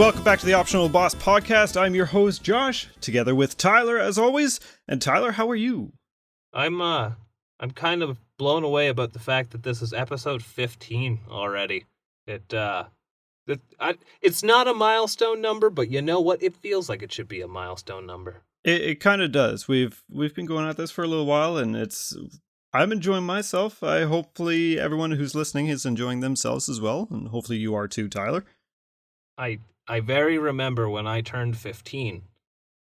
welcome back to the Optional Boss Podcast. I'm your host, Josh, together with Tyler, as always. And Tyler, how are you? I'm kind of blown away about the fact that this is episode 15 already. It's not a milestone number, but you know what? It feels like it should be a milestone number. It kind of does. We've been going at this for a little while, and I'm enjoying myself. Hopefully everyone who's listening is enjoying themselves as well, and hopefully you are too, Tyler. I very remember when I turned 15,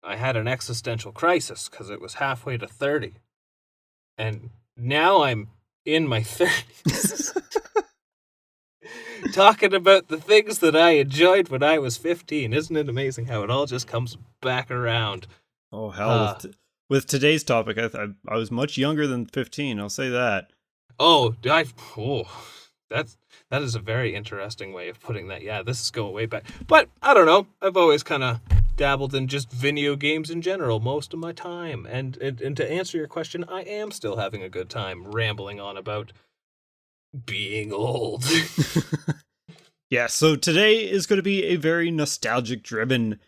I had an existential crisis because it was halfway to 30. And now I'm in my 30s. Talking about the things that I enjoyed when I was 15. Isn't it amazing how it all just comes back around? Oh, hell. With today's topic, I was much younger than 15, I'll say that. That is a very interesting way of putting that. Yeah, this is going way back. But, I don't know, I've always kind of dabbled in just video games in general most of my time. And to answer your question, I am still having a good time rambling on about being old. Yeah, so today is going to be a very nostalgic-driven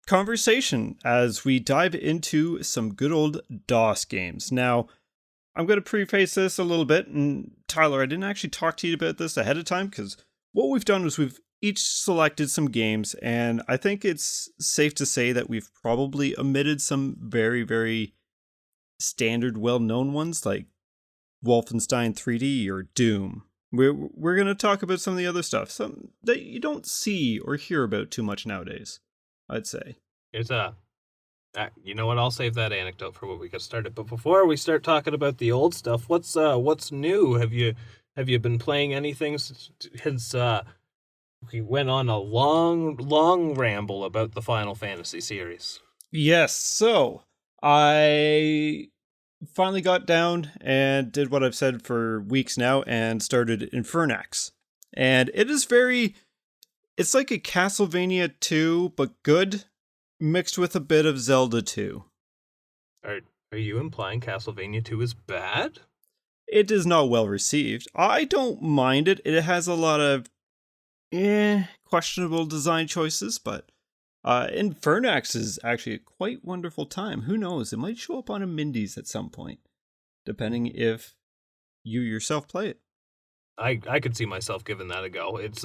conversation as we dive into some good old DOS games. Now, I'm going to preface this a little bit, and Tyler, I didn't actually talk to you about this ahead of time, because what we've done is we've each selected some games, and I think it's safe to say that we've probably omitted some very, very standard, well-known ones, like Wolfenstein 3D or Doom. We're going to talk about some of the other stuff, some that you don't see or hear about too much nowadays, I'd say. You know what? I'll save that anecdote for when we get started. But before we start talking about the old stuff, what's new? Have you been playing anything since we went on a long ramble about the Final Fantasy series? Yes. So I finally got down and did what I've said for weeks now and started Infernax, and it's like a Castlevania 2, but good, mixed with a bit of Zelda 2. Are you implying Castlevania 2 is bad? It is not well received. I don't mind it. It has a lot of questionable design choices, but Infernax is actually a quite wonderful time. Who knows? It might show up on a Mindy's at some point, depending if you yourself play it. I could see myself giving that a go. It's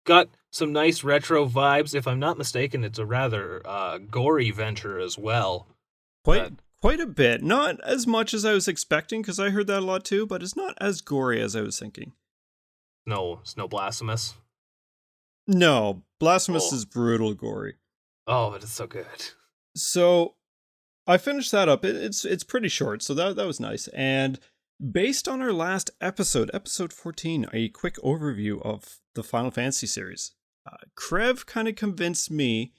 got some nice retro vibes. If I'm not mistaken, it's a rather gory venture as well. Quite a bit. Not as much as I was expecting, because I heard that a lot too, but it's not as gory as I was thinking. No, it's no blasphemous. No, Blasphemous is brutal gory. Oh, but it's so good. So I finished that up. It's pretty short, so that was nice. And based on our last episode 14, a quick overview of the Final Fantasy series, Krev kind of convinced me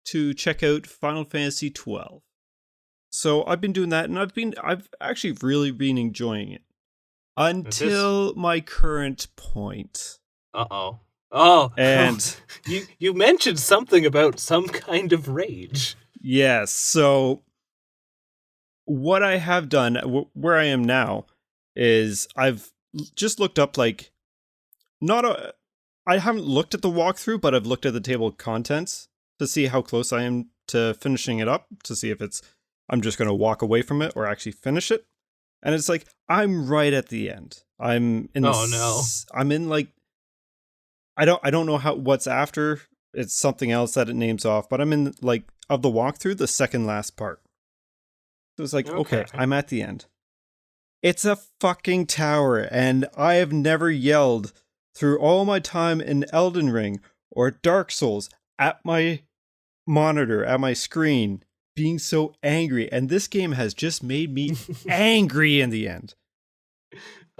to check out Final Fantasy 12. So I've been doing that, and I've actually really been enjoying it until my current point. Uh-oh. Oh, and you mentioned something about some kind of rage. Yes. So what I have done, where I am now, is I've just looked up I haven't looked at the walkthrough, but I've looked at the table of contents to see how close I am to finishing it up, to see if I'm just going to walk away from it or actually finish it. And it's like, I'm right at the end. I'm in I don't know what's after. It's something else that it names off, but I'm in of the walkthrough, the second last part. So it's like, okay, I'm at the end. It's a fucking tower, and I have never yelled through all my time in Elden Ring or Dark Souls at my monitor, at my screen, being so angry. And this game has just made me angry in the end.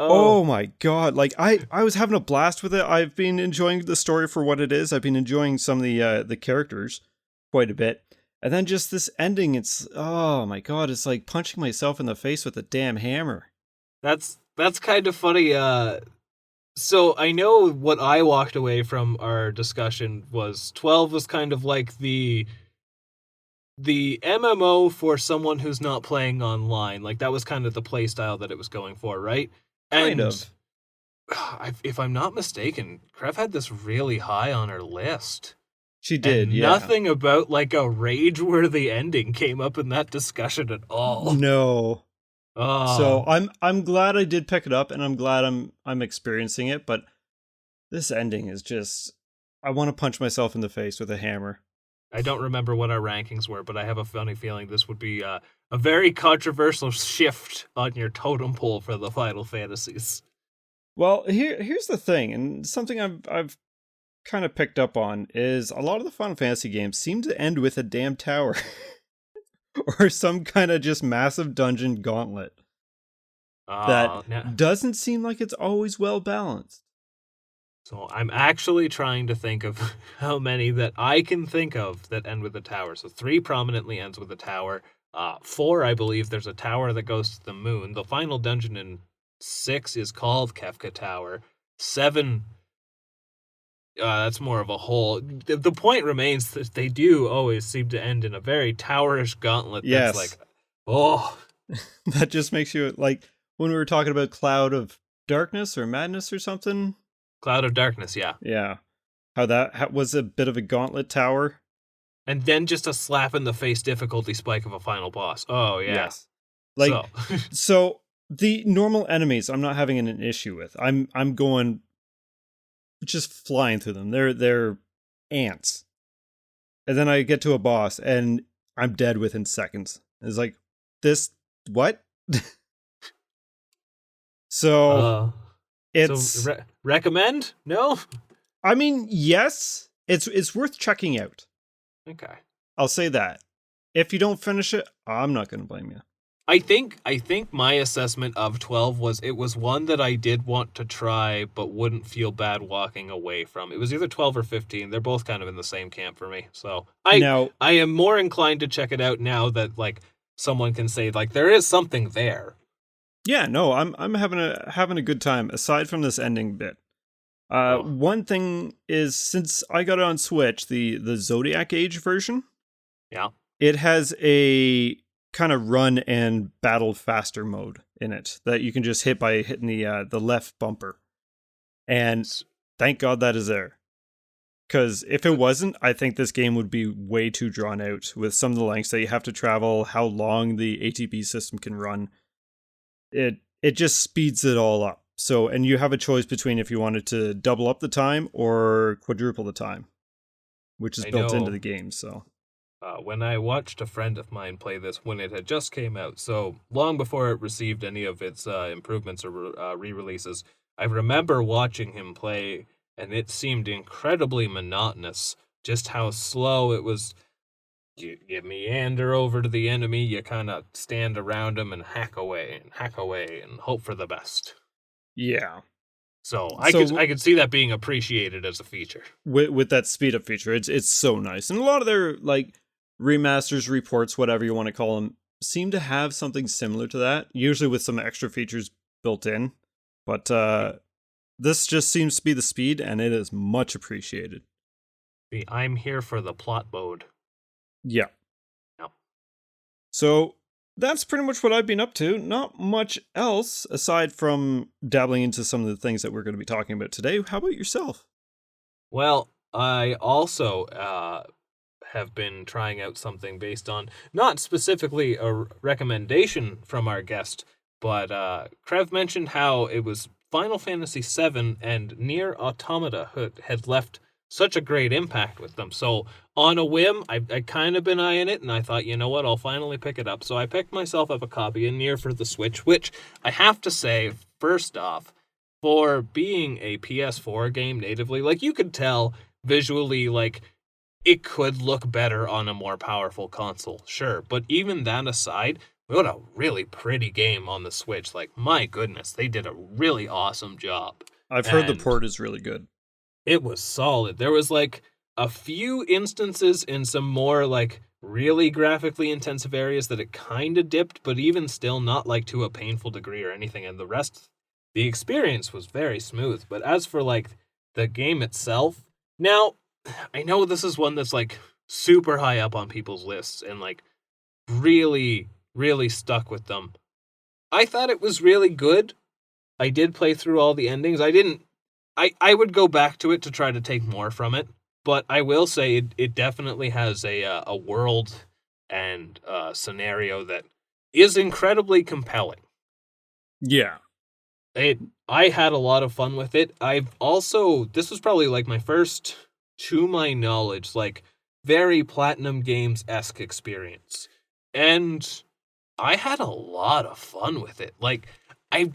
Oh my god, I was having a blast with it. I've been enjoying the story for what it is. I've been enjoying some of the characters quite a bit. And then just this ending, oh my god, it's like punching myself in the face with a damn hammer. That's kind of funny. So I know what I walked away from our discussion was 12 was kind of like the MMO for someone who's not playing online. Like that was kind of the play style that it was going for, right? Kind of. If I'm not mistaken, Krev had this really high on her list. She did, And yeah. nothing about like a rage-worthy ending came up in that discussion at all. No. So Oh, I'm glad I did pick it up, and I'm glad I'm experiencing it, but this ending is just, I want to punch myself in the face with a hammer. I don't remember what our rankings were, but I have a funny feeling this would be a very controversial shift on your totem pole for the Final Fantasies. Well, here's the thing, and something I've kind of picked up on is a lot of the Final Fantasy games seem to end with a damn tower or some kind of just massive dungeon gauntlet that Yeah. doesn't seem like it's always well balanced. So I'm actually trying to think of how many that I can think of that end with a tower. So 3 prominently ends with a tower. 4, I believe, there's a tower that goes to the moon. The final dungeon in 6 is called Kefka Tower. 7, that's more of a hole. The point remains that they do always seem to end in a very towerish gauntlet. Yes. That's like, oh. That just makes you, like, when we were talking about Cloud of Darkness or Madness or something. Cloud of Darkness, yeah. Yeah. How that was a bit of a gauntlet tower. And then just a slap in the face difficulty spike of a final boss. Oh, yeah. Yes. Like, so the normal enemies I'm not having an issue with. I'm going just flying through them. They're ants. And then I get to a boss and I'm dead within seconds. It's like, this, what? So it's recommend? No? I mean, yes, it's worth checking out. Okay. I'll say that. If you don't finish it, I'm not going to blame you. I think my assessment of 12 was it was one that I did want to try but wouldn't feel bad walking away from. It was either 12 or 15. They're both kind of in the same camp for me. So I am more inclined to check it out now that like someone can say like there is something there. Yeah, no, I'm having a good time aside from this ending bit. One thing is, since I got it on Switch, the Zodiac Age version, yeah, it has a kind of run and battle faster mode in it that you can just hit by hitting the left bumper, and thank God that is there. Because if it wasn't, I think this game would be way too drawn out with some of the lengths that you have to travel, how long the ATB system can run. It just speeds it all up. So, and you have a choice between if you wanted to double up the time or quadruple the time, which is built into the game. So, when I watched a friend of mine play this when it had just came out, so long before it received any of its improvements or re-releases, I remember watching him play, and it seemed incredibly monotonous. Just how slow it was. You meander over to the enemy, you kind of stand around them and hack away and hope for the best. Yeah. So I could see that being appreciated as a feature. With that speed up feature, it's so nice. And a lot of their like remasters, reports, whatever you want to call them, seem to have something similar to that, usually with some extra features built in. But this just seems to be the speed, and it is much appreciated. I'm here for the plot mode. Yeah. Yep. So that's pretty much what I've been up to. Not much else aside from dabbling into some of the things that we're going to be talking about today. How about yourself? Well, I also have been trying out something based on not specifically a recommendation from our guest, but Krev mentioned how it was Final Fantasy VII and Nier Automata had left such a great impact with them. So on a whim, I kind of been eyeing it, and I thought, you know what, I'll finally pick it up. So I picked myself up a copy of Nier for the Switch, which I have to say, first off, for being a PS4 game natively, like you could tell visually, like it could look better on a more powerful console, sure. But even that aside, what a really pretty game on the Switch. Like, my goodness, they did a really awesome job. I've heard the port is really good. It was solid. There was like a few instances in some more like really graphically intensive areas that it kind of dipped, but even still not like to a painful degree or anything. And the rest, the experience was very smooth. But as for like the game itself, now I know this is one that's like super high up on people's lists and like really, really stuck with them. I thought it was really good. I did play through all the endings. I would go back to it to try to take more from it, but I will say it definitely has a world and scenario that is incredibly compelling. Yeah. I had a lot of fun with it. This was probably like my first, to my knowledge, like very Platinum Games-esque experience. And I had a lot of fun with it. Like, I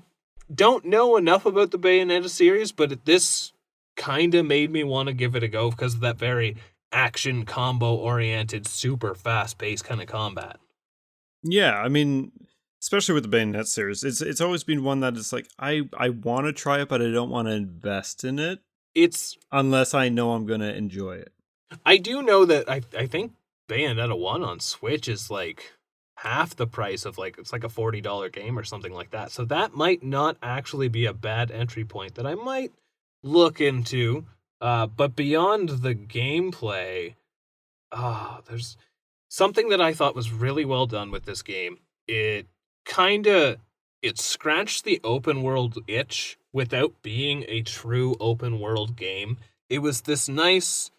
don't know enough about the Bayonetta series, but this kind of made me want to give it a go because of that very action combo-oriented, super fast-paced kind of combat. Yeah, I mean, especially with the Bayonetta series, it's always been one that is like, I want to try it, but I don't want to invest in it. Unless I know I'm going to enjoy it. I do know that I think Bayonetta 1 on Switch is like half the price of it's like a $40 game or something like that. So that might not actually be a bad entry point that I might look into. But beyond the gameplay, there's something that I thought was really well done with this game. It scratched the open world itch without being a true open world game. It was this nice,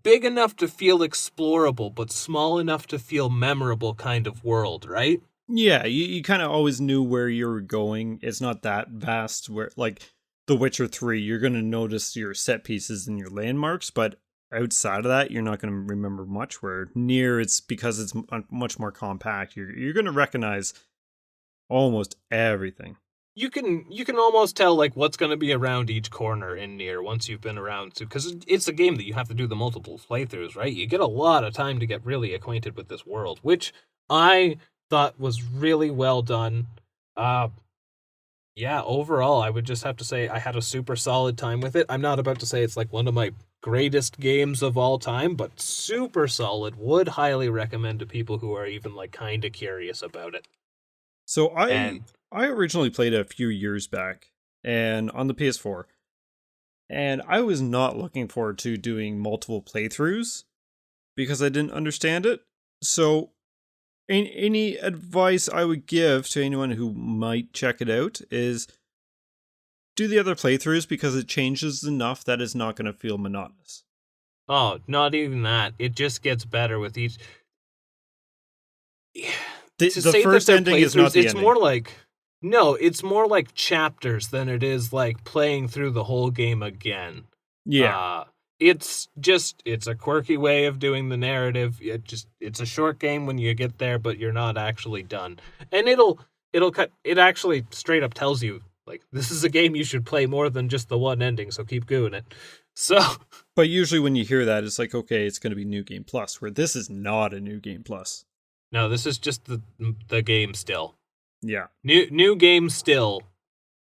big enough to feel explorable, but small enough to feel memorable kind of world, right? Yeah, you kind of always knew where you were going. It's not that vast where, like, The Witcher 3, you're going to notice your set pieces and your landmarks, but outside of that, you're not going to remember much. Where Nier, it's because it's much more compact. You're going to recognize almost everything. You can almost tell like what's going to be around each corner in Nier once you've been around to, because it's a game that you have to do the multiple playthroughs, right? You get a lot of time to get really acquainted with this world, which I thought was really well done. Yeah, overall, I would just have to say I had a super solid time with it. I'm not about to say it's like one of my greatest games of all time, but super solid. Would highly recommend to people who are even like kind of curious about it. So I originally played it a few years back and on the PS4. And I was not looking forward to doing multiple playthroughs because I didn't understand it. So any advice I would give to anyone who might check it out is do the other playthroughs because it changes enough that it's not going to feel monotonous. Oh, not even that. It just gets better with each. The first ending is not the ending. It's more like chapters than it is like playing through the whole game again. Yeah. It's a quirky way of doing the narrative. It's a short game when you get there, but you're not actually done. And it actually straight up tells you, like, this is a game you should play more than just the one ending, so keep doing it. So, but usually when you hear that, it's like, okay, it's going to be New Game Plus, where this is not a New Game Plus. No, this is just the game still. Yeah. New game still.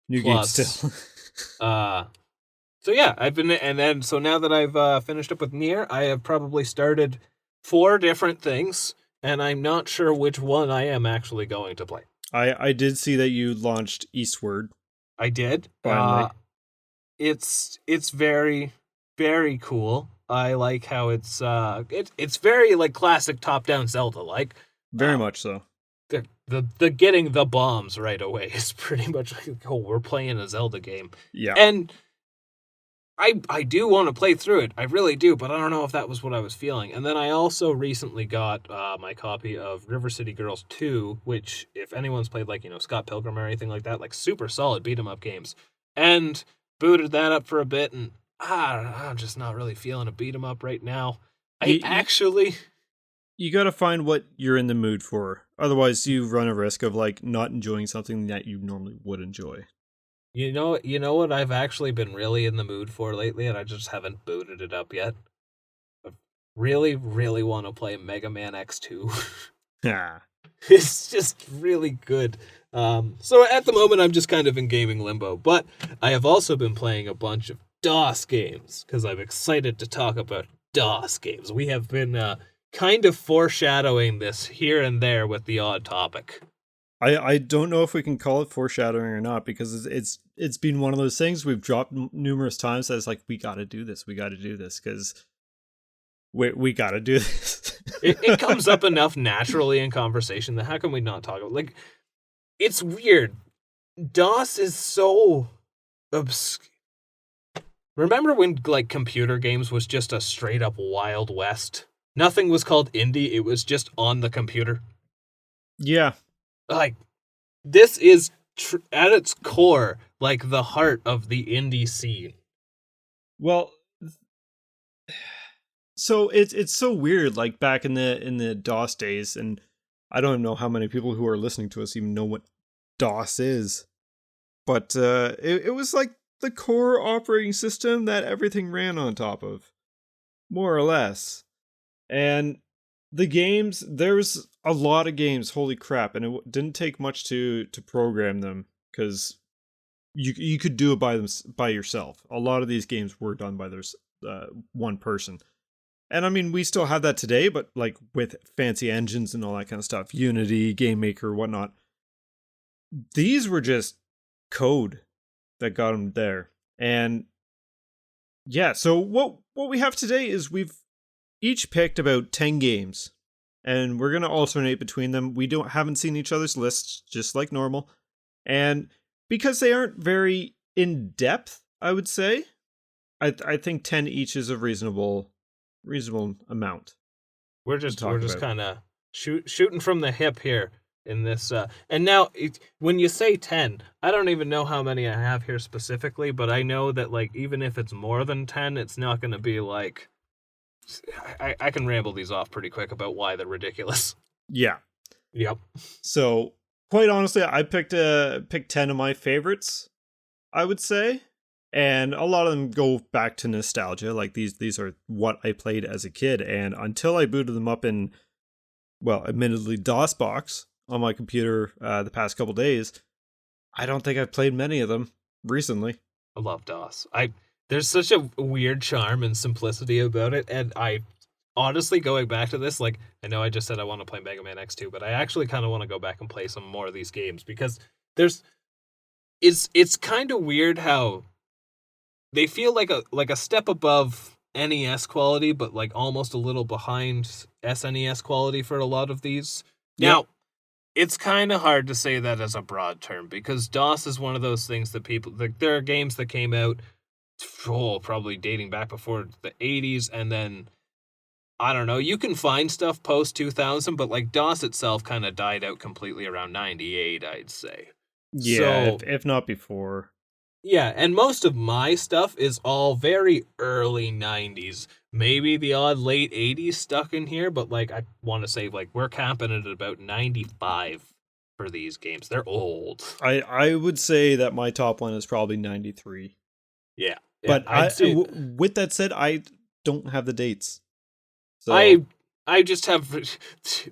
New plus. Game still. So yeah, so now that I've finished up with Nier, I have probably started 4 different things, and I'm not sure which one I am actually going to play. I did see that you launched Eastward. I did. Finally. It's very, very cool. I like how it's very like classic top-down Zelda like. Very much so. The getting the bombs right away is pretty much like, oh, we're playing a Zelda game. Yeah. And I do want to play through it. I really do, but I don't know if that was what I was feeling. And then I also recently got my copy of River City Girls 2, which, if anyone's played, like, Scott Pilgrim or anything like that, like, super solid beat-em-up games. And booted that up for a bit, and I'm just not really feeling a beat-em-up right now. You gotta find what you're in the mood for. Otherwise, you run a risk of, like, not enjoying something that you normally would enjoy. You know what I've actually been really in the mood for lately, and I just haven't booted it up yet? I really, really want to play Mega Man X2. Yeah. It's just really good. So at the moment, I'm just kind of in gaming limbo. But I have also been playing a bunch of DOS games, because I'm excited to talk about DOS games. We have been kind of foreshadowing this here and there with the odd topic. I don't know if we can call it foreshadowing or not, because it's been one of those things we've dropped numerous times as like, we gotta do this, because we gotta do this. it comes up enough naturally in conversation that how can we not talk about, like, it's weird. DOS is so obscure. remember when like computer games was just a straight up Wild West? Nothing was called indie, it was just on the computer. Yeah. Like, this is at its core like the heart of the indie scene. Well, so it's so weird. Like back in the DOS days, and I don't know how many people who are listening to us even know what DOS is, but it was like the core operating system that everything ran on top of, more or less. And the games, there's a lot of games, holy crap, and it didn't take much to program them, because you could do it by yourself. A lot of these games were done by one person. And I mean, we still have that today, but like with fancy engines and all that kind of stuff, Unity, Game Maker, whatnot. These were just code that got them there. And yeah, so what we have today is we've each picked about 10 games, and we're going to alternate between them. We haven't seen each other's lists, just like normal. And because they aren't very in depth, I would say, I think 10 each is a reasonable amount. We're just kind of shooting from the hip here in this. And now, when you say 10, I don't even know how many I have here specifically, but I know that like even if it's more than 10, it's not going to be like. I can ramble these off pretty quick about why they're ridiculous. Yeah. Yep. So quite honestly, I picked 10 of my favorites, I would say. And a lot of them go back to nostalgia. Like these are what I played as a kid. And until I booted them up in, well, admittedly DOSBox on my computer the past couple days, I don't think I've played many of them recently. I love DOS. There's such a weird charm and simplicity about it. And I honestly, going back to this, like, I know I just said I want to play Mega Man X2, but I actually kind of want to go back and play some more of these games, because it's kind of weird how they feel like a step above NES quality, but like almost a little behind SNES quality for a lot of these. Yep. Now, it's kind of hard to say that as a broad term, because DOS is one of those things that people, like, there are games that came out probably dating back before the 80s, and then I don't know, you can find stuff post 2000, but like DOS itself kind of died out completely around 98, I'd say. Yeah, so, if not before. Yeah, and most of my stuff is all very early 90s. Maybe the odd late 80s stuck in here, but like I want to say like we're capping it at about 95 for these games. They're old. I would say that my top one is probably 93. Yeah. But with that said, I don't have the dates. So I just have,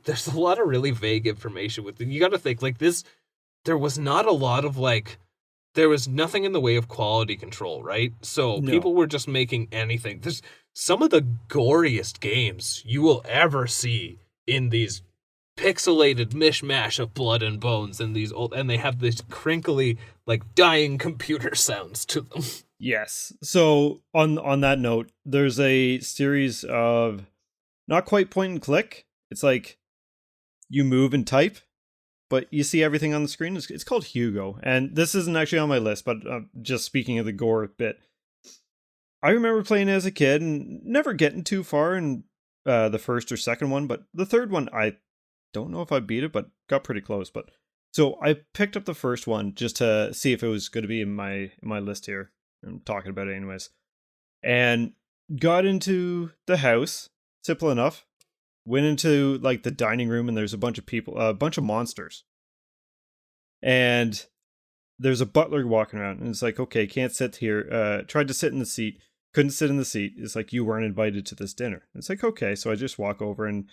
there's a lot of really vague information with it. You got to think like this, there was not a lot of like, there was nothing in the way of quality control, right? So people were just making anything. There's some of the goriest games you will ever see in these pixelated mishmash of blood and bones and these old, and they have this crinkly, like dying computer sounds to them. Yes. So on that note, there's a series of not quite point and click. It's like you move and type, but you see everything on the screen. It's called Hugo, and this isn't actually on my list, but just speaking of the gore bit, I remember playing as a kid and never getting too far in the first or second one, but the third one, I don't know if I beat it, but got pretty close. But so I picked up the first one just to see if it was going to be in my list here. I'm talking about it anyways, and got into the house. Simple enough. Went into like the dining room, and there's a bunch of people, a bunch of monsters, and there's a butler walking around, and it's like, okay, can't sit here. Tried to sit in the seat, couldn't sit in the seat. It's like, you weren't invited to this dinner. It's like, okay, so I just walk over and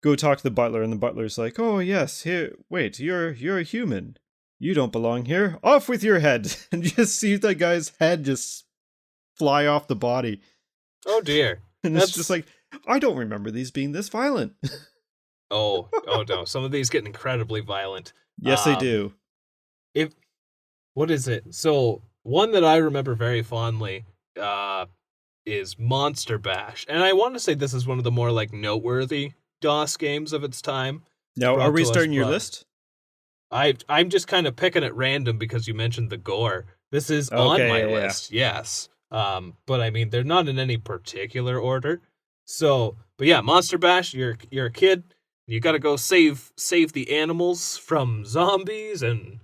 go talk to the butler, and the butler's like, oh yes, here, wait, you're a human. You don't belong here. Off with your head. And just see that guy's head just fly off the body. Oh dear. And it's just like, I don't remember these being this violent. Oh no. Some of these get incredibly violent. Yes, they do. What is it? So, one that I remember very fondly is Monster Bash. And I want to say this is one of the more like noteworthy DOS games of its time. Now, are we starting your list? I'm just kind of picking at random because you mentioned the gore. This is on my list, yes. But I mean, they're not in any particular order. So, but yeah, Monster Bash, you're a kid. You gotta go save the animals from zombies and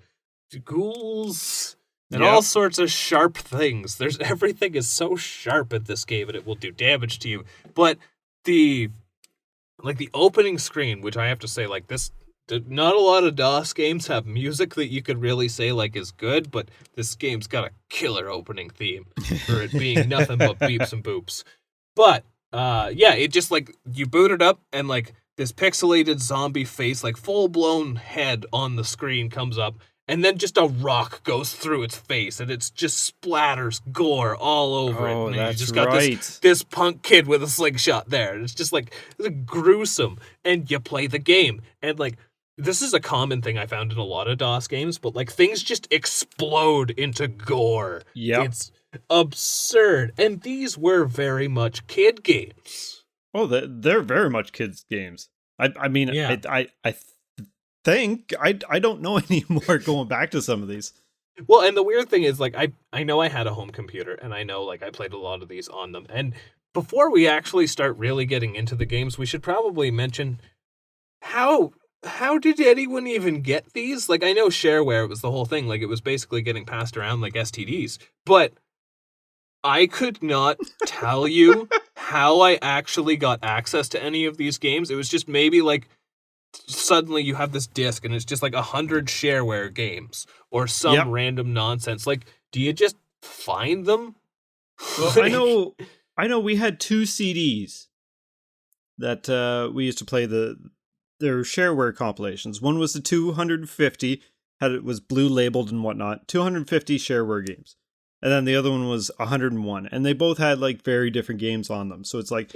ghouls and all Yep. sorts of sharp things. Everything is so sharp in this game, and it will do damage to you. But the the opening screen, which I have to say, like this, not a lot of DOS games have music that you could really say like is good, but this game's got a killer opening theme for it being nothing but beeps and boops. But yeah, it just like you boot it up and like this pixelated zombie face, like full blown head on the screen comes up, and then just a rock goes through its face, and it's just splatters gore all over it. And that's you just got right. this punk kid with a slingshot there. And it's just like gruesome. And you play the game, and like this is a common thing I found in a lot of DOS games, but like things just explode into gore. Yep. It's absurd. And these were very much kid games. Oh, they're very much kids' games. I mean, Yeah. I think I don't know anymore going back to some of these. Well, and the weird thing is, like, I know I had a home computer, and I know, like, I played a lot of these on them. And before we actually start really getting into the games, we should probably mention how did anyone even get these? Like, I know shareware was the whole thing. Like, it was basically getting passed around like STDs. But I could not tell you how I actually got access to any of these games. It was just maybe, like, suddenly you have this disc and it's just like 100 shareware games or some random nonsense. Like, do you just find them? Well, I know we had 2 CDs that we used to play their shareware compilations. One was the 250, it was blue labeled and whatnot, 250 shareware games. And then the other one was 101, and they both had like very different games on them. So it's like,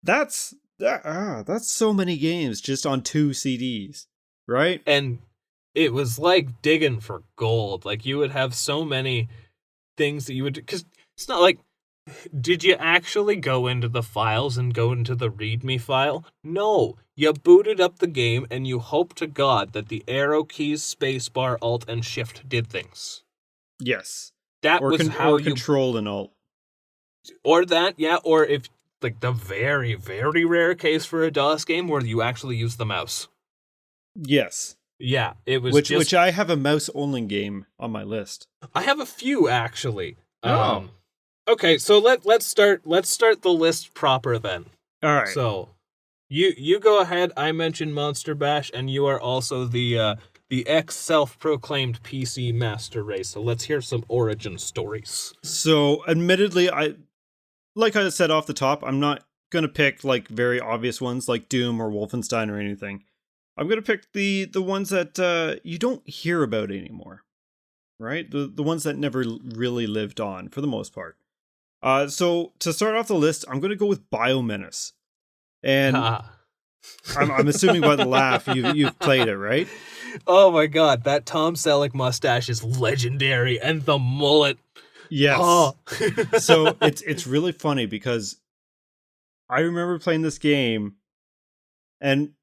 that's so mmany games just on 2 CDs, right? And it was like digging for gold. Like, you would have so many things that you would, because it's not like, did you actually go into the files and go into the README file? No, you booted up the game and you hope to God that the arrow keys, spacebar, alt, and shift did things. Yes. That was how you control and alt. Or that, yeah, or if like the very, very rare case for a DOS game where you actually use the mouse. Yes. Yeah, it was which I have a mouse only game on my list. I have a few actually. Oh. Okay, so let's start the list proper then. All right. So you go ahead. I mentioned Monster Bash, and you are also the self-proclaimed PC master race. So let's hear some origin stories. So, admittedly, like I said off the top, I'm not gonna pick like very obvious ones like Doom or Wolfenstein or anything. I'm gonna pick the ones that you don't hear about anymore, right? The ones that never really lived on for the most part. So to start off the list, I'm gonna go with Biomenace, and I'm assuming by the laugh you've played it, right? Oh my god, that Tom Selleck mustache is legendary, and the mullet. Yes. Oh. So it's really funny because I remember playing this game, and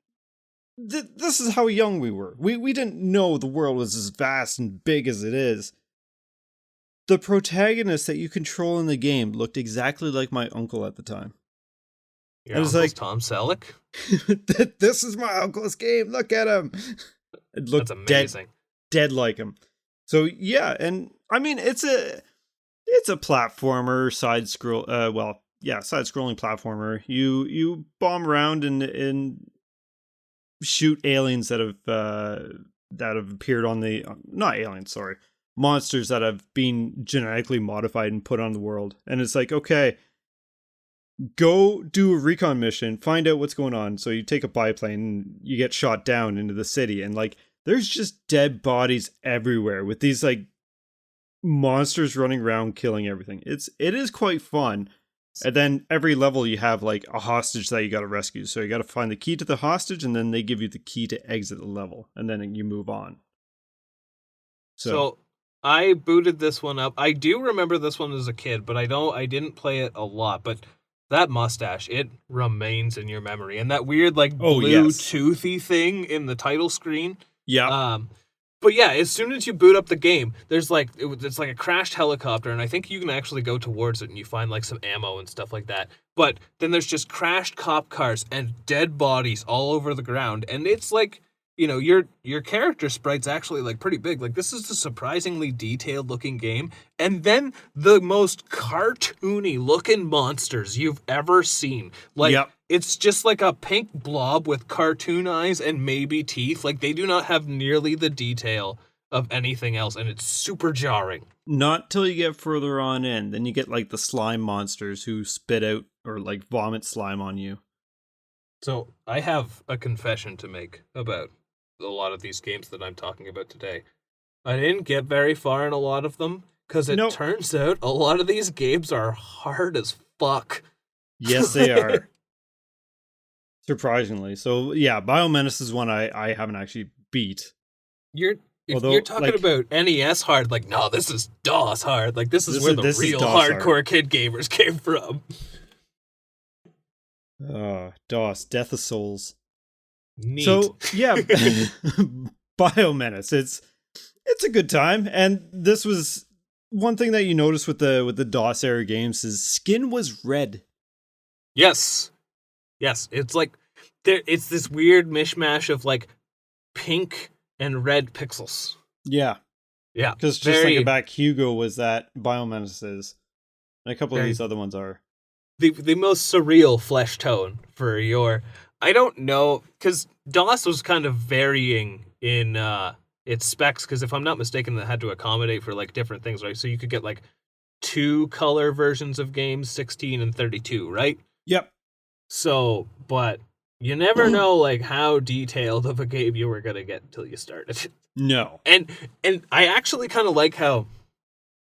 this is how young we were. We didn't know the world was as vast and big as it is. The protagonist that you control in the game looked exactly like my uncle at the time. Your uncle's like, Tom Selleck? This is my uncle's game. Look at him. It looked That's amazing. Dead like him. So yeah, and I mean it's a platformer, side scrolling platformer. You bomb around and shoot aliens that have appeared on the not aliens, sorry. Monsters that have been genetically modified and put on the world. And it's like, okay, go do a recon mission, find out what's going on. So you take a biplane and you get shot down into the city, and like there's just dead bodies everywhere with these like monsters running around killing everything. It is quite fun. And then every level you have like a hostage that you got to rescue. So you got to find the key to the hostage, and then they give you the key to exit the level, and then you move on. So I booted this one up. I do remember this one as a kid, but I didn't play it a lot. But that mustache, it remains in your memory. And that weird like blue toothy thing in the title screen. Yeah. But yeah, as soon as you boot up the game, there's like it's like a crashed helicopter, and I think you can actually go towards it and you find like some ammo and stuff like that. But then there's just crashed cop cars and dead bodies all over the ground, and it's like, your character sprite's actually like pretty big. Like, this is a surprisingly detailed looking game, and then the most cartoony looking monsters you've ever seen. Like, Yep. it's just like a pink blob with cartoon eyes and maybe teeth. Like, they do not have nearly the detail of anything else, and it's super jarring. Not till you get further on in. Then you get like the slime monsters who spit out or like vomit slime on you. So I have a confession to make about a lot of these games that I'm talking about today. I didn't get very far in a lot of them because it turns out a lot of these games are hard as fuck. Yes, they are. Surprisingly. So yeah, Biomenace is one I haven't actually beat. You're talking about NES hard, like, no, this is DOS hard. Like, this is where the real hardcore kid gamers came from. DOS, Death of Souls. Neat. So yeah, Biomenace. It's a good time, and this was one thing that you notice with the DOS era games is skin was red. Yes, it's like it's this weird mishmash of like pink and red pixels. Yeah, because just thinking back, Hugo was that Biomenace is, and a couple of these other ones are the most surreal flesh tone for your. I don't know, because DOS was kind of varying in its specs, because if I'm not mistaken, that had to accommodate for like different things, right? So you could get like 2 color versions of games, 16 and 32, right? Yep. So, but you never know like how detailed of a game you were gonna get until you started. No. And I actually kind of like how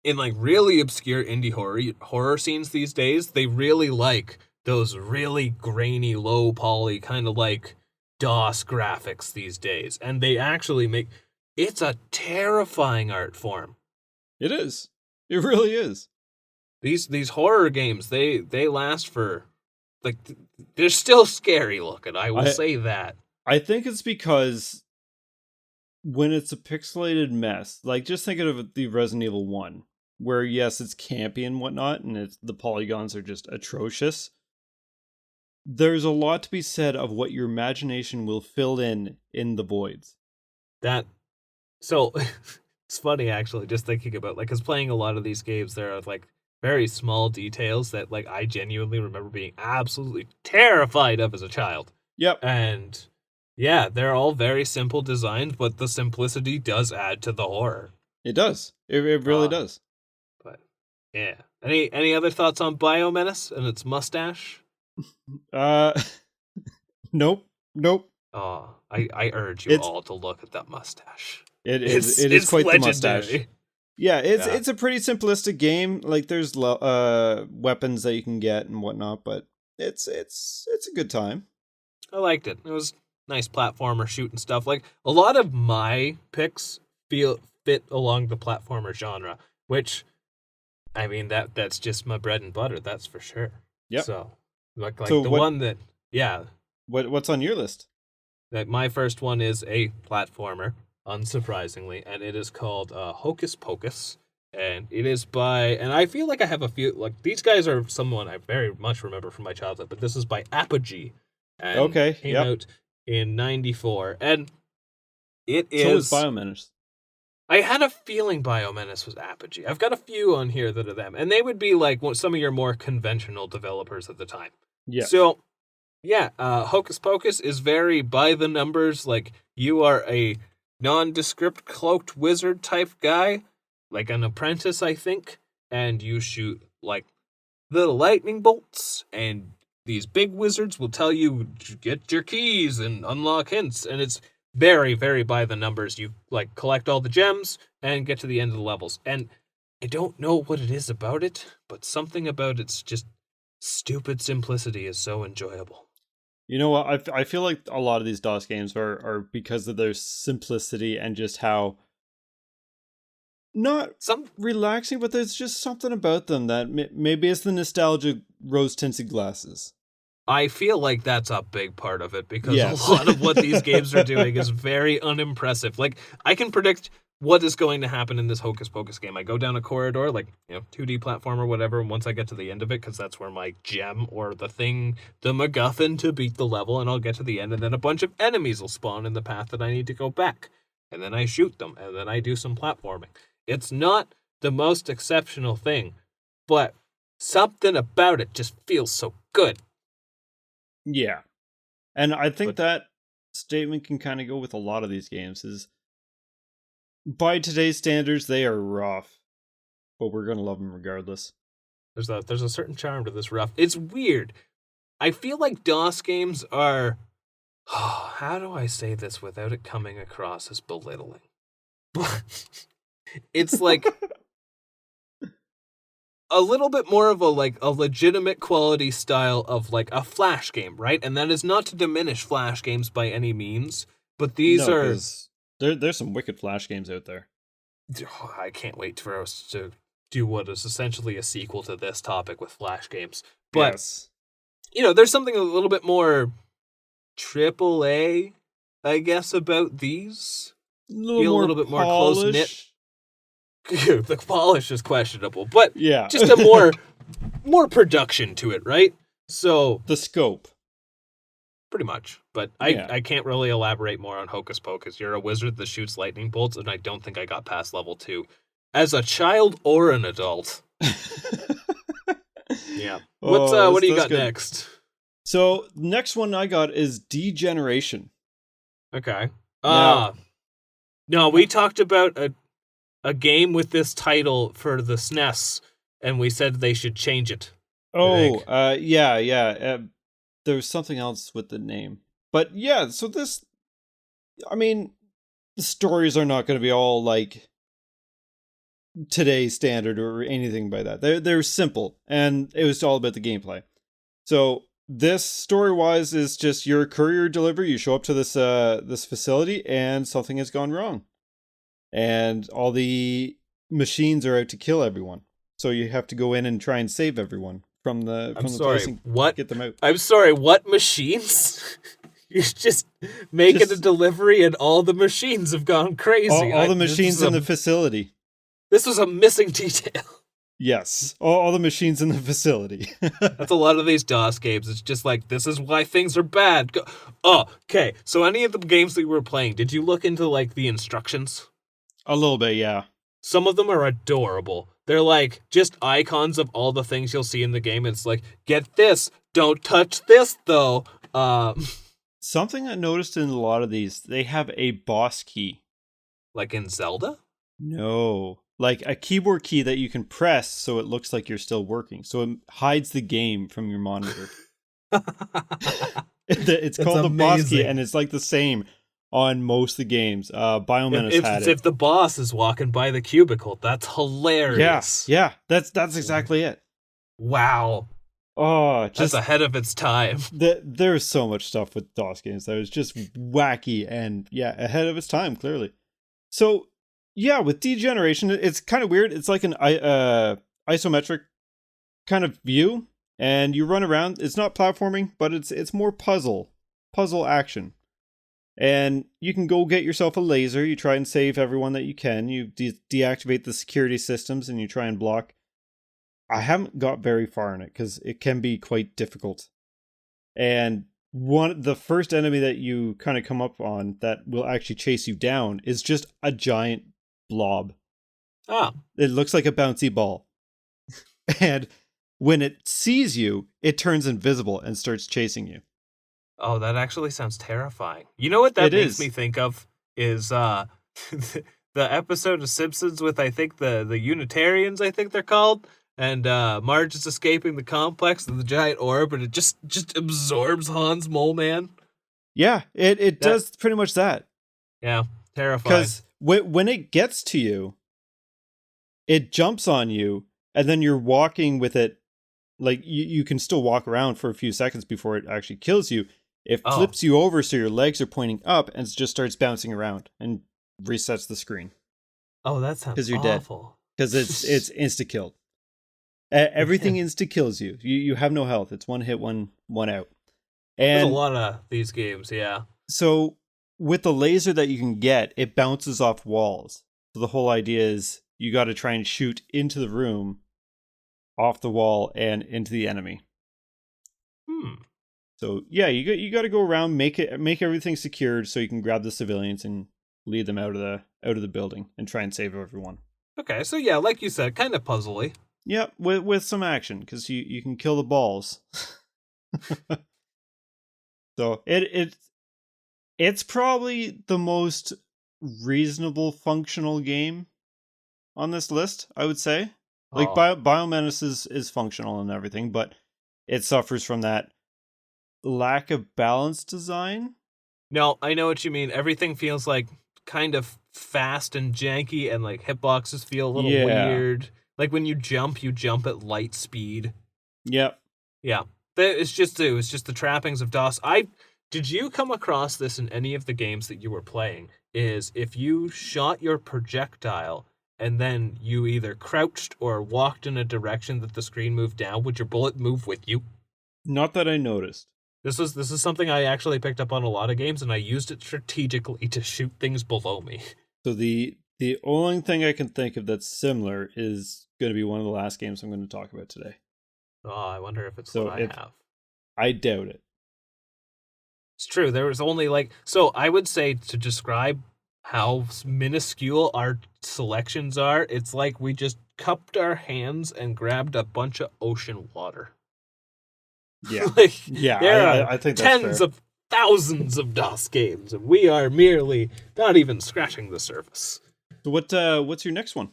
in like really obscure indie horror scenes these days, they really like those really grainy, low poly, kind of like DOS graphics these days. And they actually make... It's a terrifying art form. It is. It really is. These horror games, they last for... Like, they're still scary looking, I will say that. I think it's because when it's a pixelated mess, like just think of the Resident Evil 1, where yes, it's campy and whatnot, and the polygons are just atrocious. There's a lot to be said of what your imagination will fill in the voids. So, it's funny actually, just thinking about, like, because playing a lot of these games, there are, like, very small details that, like, I genuinely remember being absolutely terrified of as a child. Yep. And, yeah, they're all very simple designs, but the simplicity does add to the horror. It does. It really does. But, yeah. Any other thoughts on Biomenace and its mustache? Nope. Oh, I urge you all to look at that mustache. It is quite legendary. The mustache. Yeah, it's a pretty simplistic game. Like there's weapons that you can get and whatnot, but it's a good time. I liked it. It was nice platformer shooting stuff. Like a lot of my picks fit along the platformer genre, which I mean that's just my bread and butter, that's for sure. Yeah. So one that What's on your list? That my first one is a platformer, unsurprisingly, and it is called Hocus Pocus, and it is and I feel like I have a few, like, these guys are someone I very much remember from my childhood, but this is by Apogee, and came out in 94, and it is... So is Biomenace. I had a feeling Biomenace was Apogee. I've got a few on here that are them, and they would be like some of your more conventional developers at the time. Yeah. So, yeah, Hocus Pocus is very by the numbers, like, you are a nondescript cloaked wizard type guy, like an apprentice, I think, and you shoot, like, little lightning bolts, and these big wizards will tell you to get your keys and unlock hints, and it's very, very by the numbers. You, like, collect all the gems and get to the end of the levels, and I don't know what it is about it, but something about its just stupid simplicity is so enjoyable. You know what? I feel like a lot of these DOS games are because of their simplicity and just how not relaxing, but there's just something about them that maybe it's the nostalgia rose-tinted glasses. I feel like that's a big part of it because Yes. a lot of what these games are doing is very unimpressive. Like, I can predict what is going to happen in this Hocus Pocus game. I go down a corridor, like, 2D platform or whatever, and once I get to the end of it, because that's where my gem or the thing, the MacGuffin to beat the level, and I'll get to the end, and then a bunch of enemies will spawn in the path that I need to go back. And then I shoot them, and then I do some platforming. It's not the most exceptional thing, but something about it just feels so good. Yeah. And I think that statement can kind of go with a lot of these games is by today's standards, they are rough, but we're going to love them regardless. There's a certain charm to this rough. It's weird. I feel like DOS games are, how do I say this without it coming across as belittling? It's like a little bit more of a legitimate quality style of like a Flash game, right? And that is not to diminish Flash games by any means, but these are there's some wicked Flash games out there. I can't wait for us to do what is essentially a sequel to this topic with Flash games. But yes. There's something a little bit more AAA, I guess, about these. A little bit more close knit. The polish is questionable, but yeah, just a more production to it, right? So the scope, pretty much. But I can't really elaborate more on Hocus Pocus. You're a wizard that shoots lightning bolts, and I don't think I got past level 2 as a child or an adult. Yeah. What do you got next? So next one I got is Degeneration. Okay. No, we talked about a game with this title for the SNES, and we said they should change it. Yeah. There was something else with the name. But yeah, so this, I mean, the stories are not going to be all like today's standard or anything by that. They're simple, and it was all about the gameplay. So this story-wise is just your courier delivery. You show up to this facility, and something has gone wrong. And all the machines are out to kill everyone. So you have to go in and try and save everyone from the place and get them out. I'm sorry, what machines? You're just making a delivery and all the machines have gone crazy. All the machines in the facility. This was a missing detail. Yes, all the machines in the facility. That's a lot of these DOS games. It's just like, this is why things are bad. Okay. So any of the games that you were playing, did you look into like the instructions? A little bit, yeah. Some of them are adorable. They're like just icons of all the things you'll see in the game. It's like, get this, don't touch this though. Something I noticed in a lot of these, they have a boss key. Like in Zelda? No. Like a keyboard key that you can press so it looks like you're still working. So it hides the game from your monitor. It's called the boss key, and it's like the same on most of the games. Biomenace had it. If the boss is walking by the cubicle, that's hilarious. Yeah, that's exactly it. Wow. Oh, that's ahead of its time. There's so much stuff with DOS games that was just wacky and ahead of its time, clearly. So yeah, with Degeneration, it's kind of weird. It's like an isometric kind of view, and you run around. It's not platforming, but it's more puzzle action. And you can go get yourself a laser. You try and save everyone that you can. You deactivate the security systems, and you try and block. I haven't got very far in it because it can be quite difficult. And the first enemy that you kind of come up on that will actually chase you down is just a giant blob. Oh. It looks like a bouncy ball. And when it sees you, it turns invisible and starts chasing you. Oh, that actually sounds terrifying. You know what that makes me think of is the episode of Simpsons with, I think, the Unitarians, I think they're called. And Marge is escaping the complex and the giant orb, and it just absorbs Hans Mole Man. Yeah, it does pretty much that. Yeah, terrifying. Because when it gets to you, it jumps on you, and then you're walking with it. Like, you can still walk around for a few seconds before it actually kills you. It flips you over so your legs are pointing up, and it just starts bouncing around and resets the screen. Oh, that sounds because you're awful. Because it's insta-killed. Everything insta-kills you. You have no health. It's one hit, one out. There's a And lot of these games, yeah. so with the laser that you can get, it bounces off walls. So the whole idea is you got to try and shoot into the room, off the wall, and into the enemy. So yeah, you got to go around, make everything secured so you can grab the civilians and lead them out of the building and try and save everyone. Okay, so yeah, like you said, kind of puzzly. Yep, with some action because you can kill the balls. So it's probably the most reasonable functional game on this list, I would say. Like Biomenace is functional and everything, but it suffers from that lack of balanced design. No, I know what you mean. Everything feels like kind of fast and janky, and like hitboxes feel a little weird. Like when you jump at light speed. Yep. Yeah. It was just the trappings of DOS. Did you come across this in any of the games that you were playing? Is if you shot your projectile and then you either crouched or walked in a direction that the screen moved down, would your bullet move with you? Not that I noticed. This is something I actually picked up on a lot of games, and I used it strategically to shoot things below me. So the only thing I can think of that's similar is going to be one of the last games I'm going to talk about today. Oh, I wonder if it's what I have. I doubt it. It's true. There was only so I would say to describe how minuscule our selections are, it's like we just cupped our hands and grabbed a bunch of ocean water. Yeah. I think that's tens fair. of thousands of DOS games, and we are merely not even scratching the surface. So what's your next one?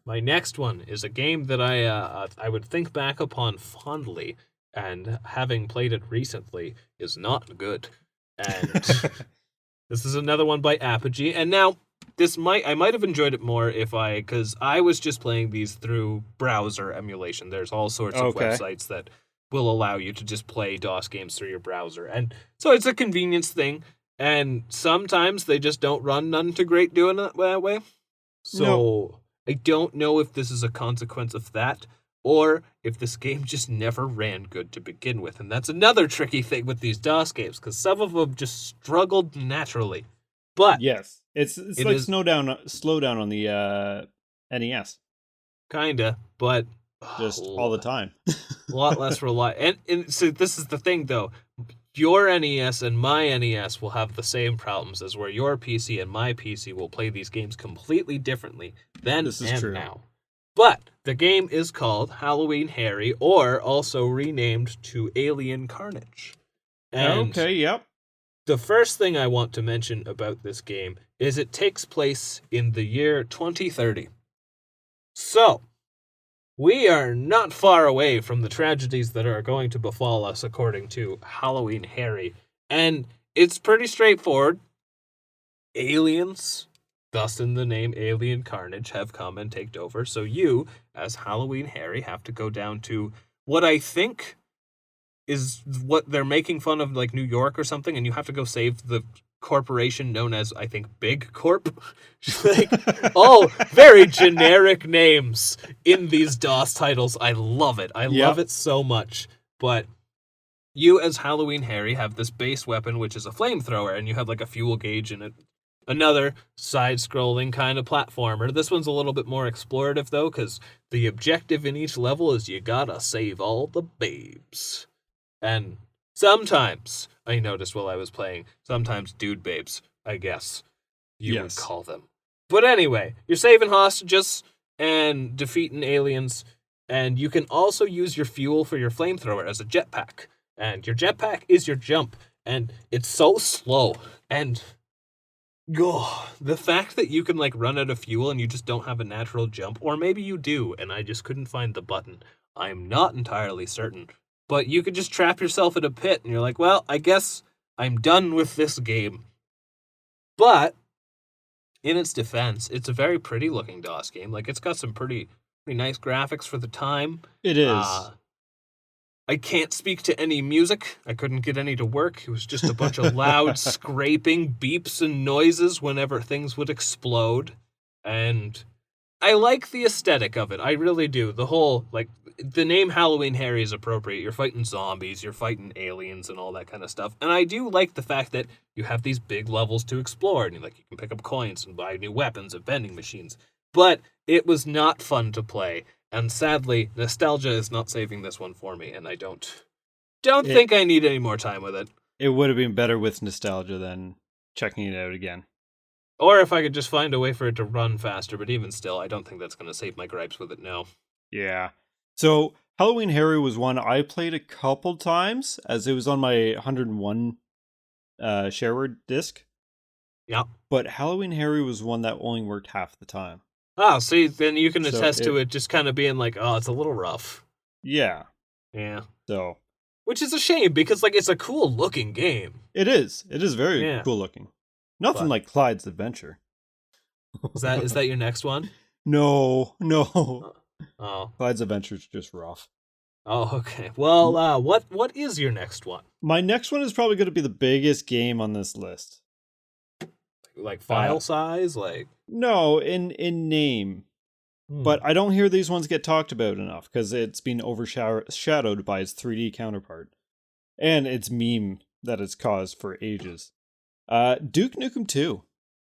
My next one is a game that I would think back upon fondly, and having played it recently is not good. And this is another one by Apogee. And now I might have enjoyed it more because I was just playing these through browser emulation. There's all sorts of websites that will allow you to just play DOS games through your browser. And so it's a convenience thing. And sometimes they just don't run none too great doing it that way. So I don't know if this is a consequence of that or if this game just never ran good to begin with. And that's another tricky thing with these DOS games, because some of them just struggled naturally. But yes, it's like slow down on the NES. Kinda, but just all the time. A lot less reliable. And so this is the thing, though. Your NES and my NES will have the same problems as where your PC and my PC will play these games completely differently then and true. Now. But the game is called Halloween Harry, or also renamed to Alien Carnage. And okay, yep. The first thing I want to mention about this game is it takes place in the year 2030. So, we are not far away from the tragedies that are going to befall us according to Halloween Harry. And it's pretty straightforward. Aliens, thus in the name Alien Carnage, have come and taken over. So you, as Halloween Harry, have to go down to what I think is what they're making fun of, like New York or something, and you have to go save the corporation known as, I think, Big Corp. All very generic names in these DOS titles. I love it. I love it so much. But you, as Halloween Harry, have this base weapon, which is a flamethrower, and you have like a fuel gauge in it. Another side-scrolling kind of platformer. This one's a little bit more explorative, though, because the objective in each level is you gotta save all the babes. And sometimes, I noticed while I was playing, sometimes dude babes, I guess you would call them. But anyway, you're saving hostages and defeating aliens, and you can also use your fuel for your flamethrower as a jetpack. And your jetpack is your jump, and it's so slow. And the fact that you can run out of fuel and you just don't have a natural jump, or maybe you do, and I just couldn't find the button. I'm not entirely certain. But you could just trap yourself in a pit, and you're like, well, I guess I'm done with this game. But, in its defense, it's a very pretty-looking DOS game. It's got some pretty nice graphics for the time. It is. I can't speak to any music. I couldn't get any to work. It was just a bunch of loud scraping beeps and noises whenever things would explode. And I like the aesthetic of it. I really do. The whole, like, the name Halloween Harry is appropriate. You're fighting zombies, you're fighting aliens, and all that kind of stuff. And I do like the fact that you have these big levels to explore, and you can pick up coins and buy new weapons and vending machines. But it was not fun to play, and sadly, nostalgia is not saving this one for me, and I don't think I need any more time with it. It would have been better with nostalgia than checking it out again. Or if I could just find a way for it to run faster, but even still, I don't think that's going to save my gripes with it now. Yeah. So, Halloween Harry was one I played a couple times, as it was on my 101 shareware disc. Yeah. But Halloween Harry was one that only worked half the time. Oh, see, then you can attest to it just kind of being like, oh, it's a little rough. Yeah. Yeah. So. Which is a shame, because, like, it's a cool-looking game. It is. It is very cool-looking. Nothing like Clyde's Adventure. Is that your next one? No. Oh. Clyde's Adventure is just rough. Oh, okay. Well, what is your next one? My next one is probably going to be the biggest game on this list. Like file size? Like no, in name. But I don't hear these ones get talked about enough because it's been overshadowed by its 3D counterpart and its meme that it's caused for ages. Duke Nukem 2.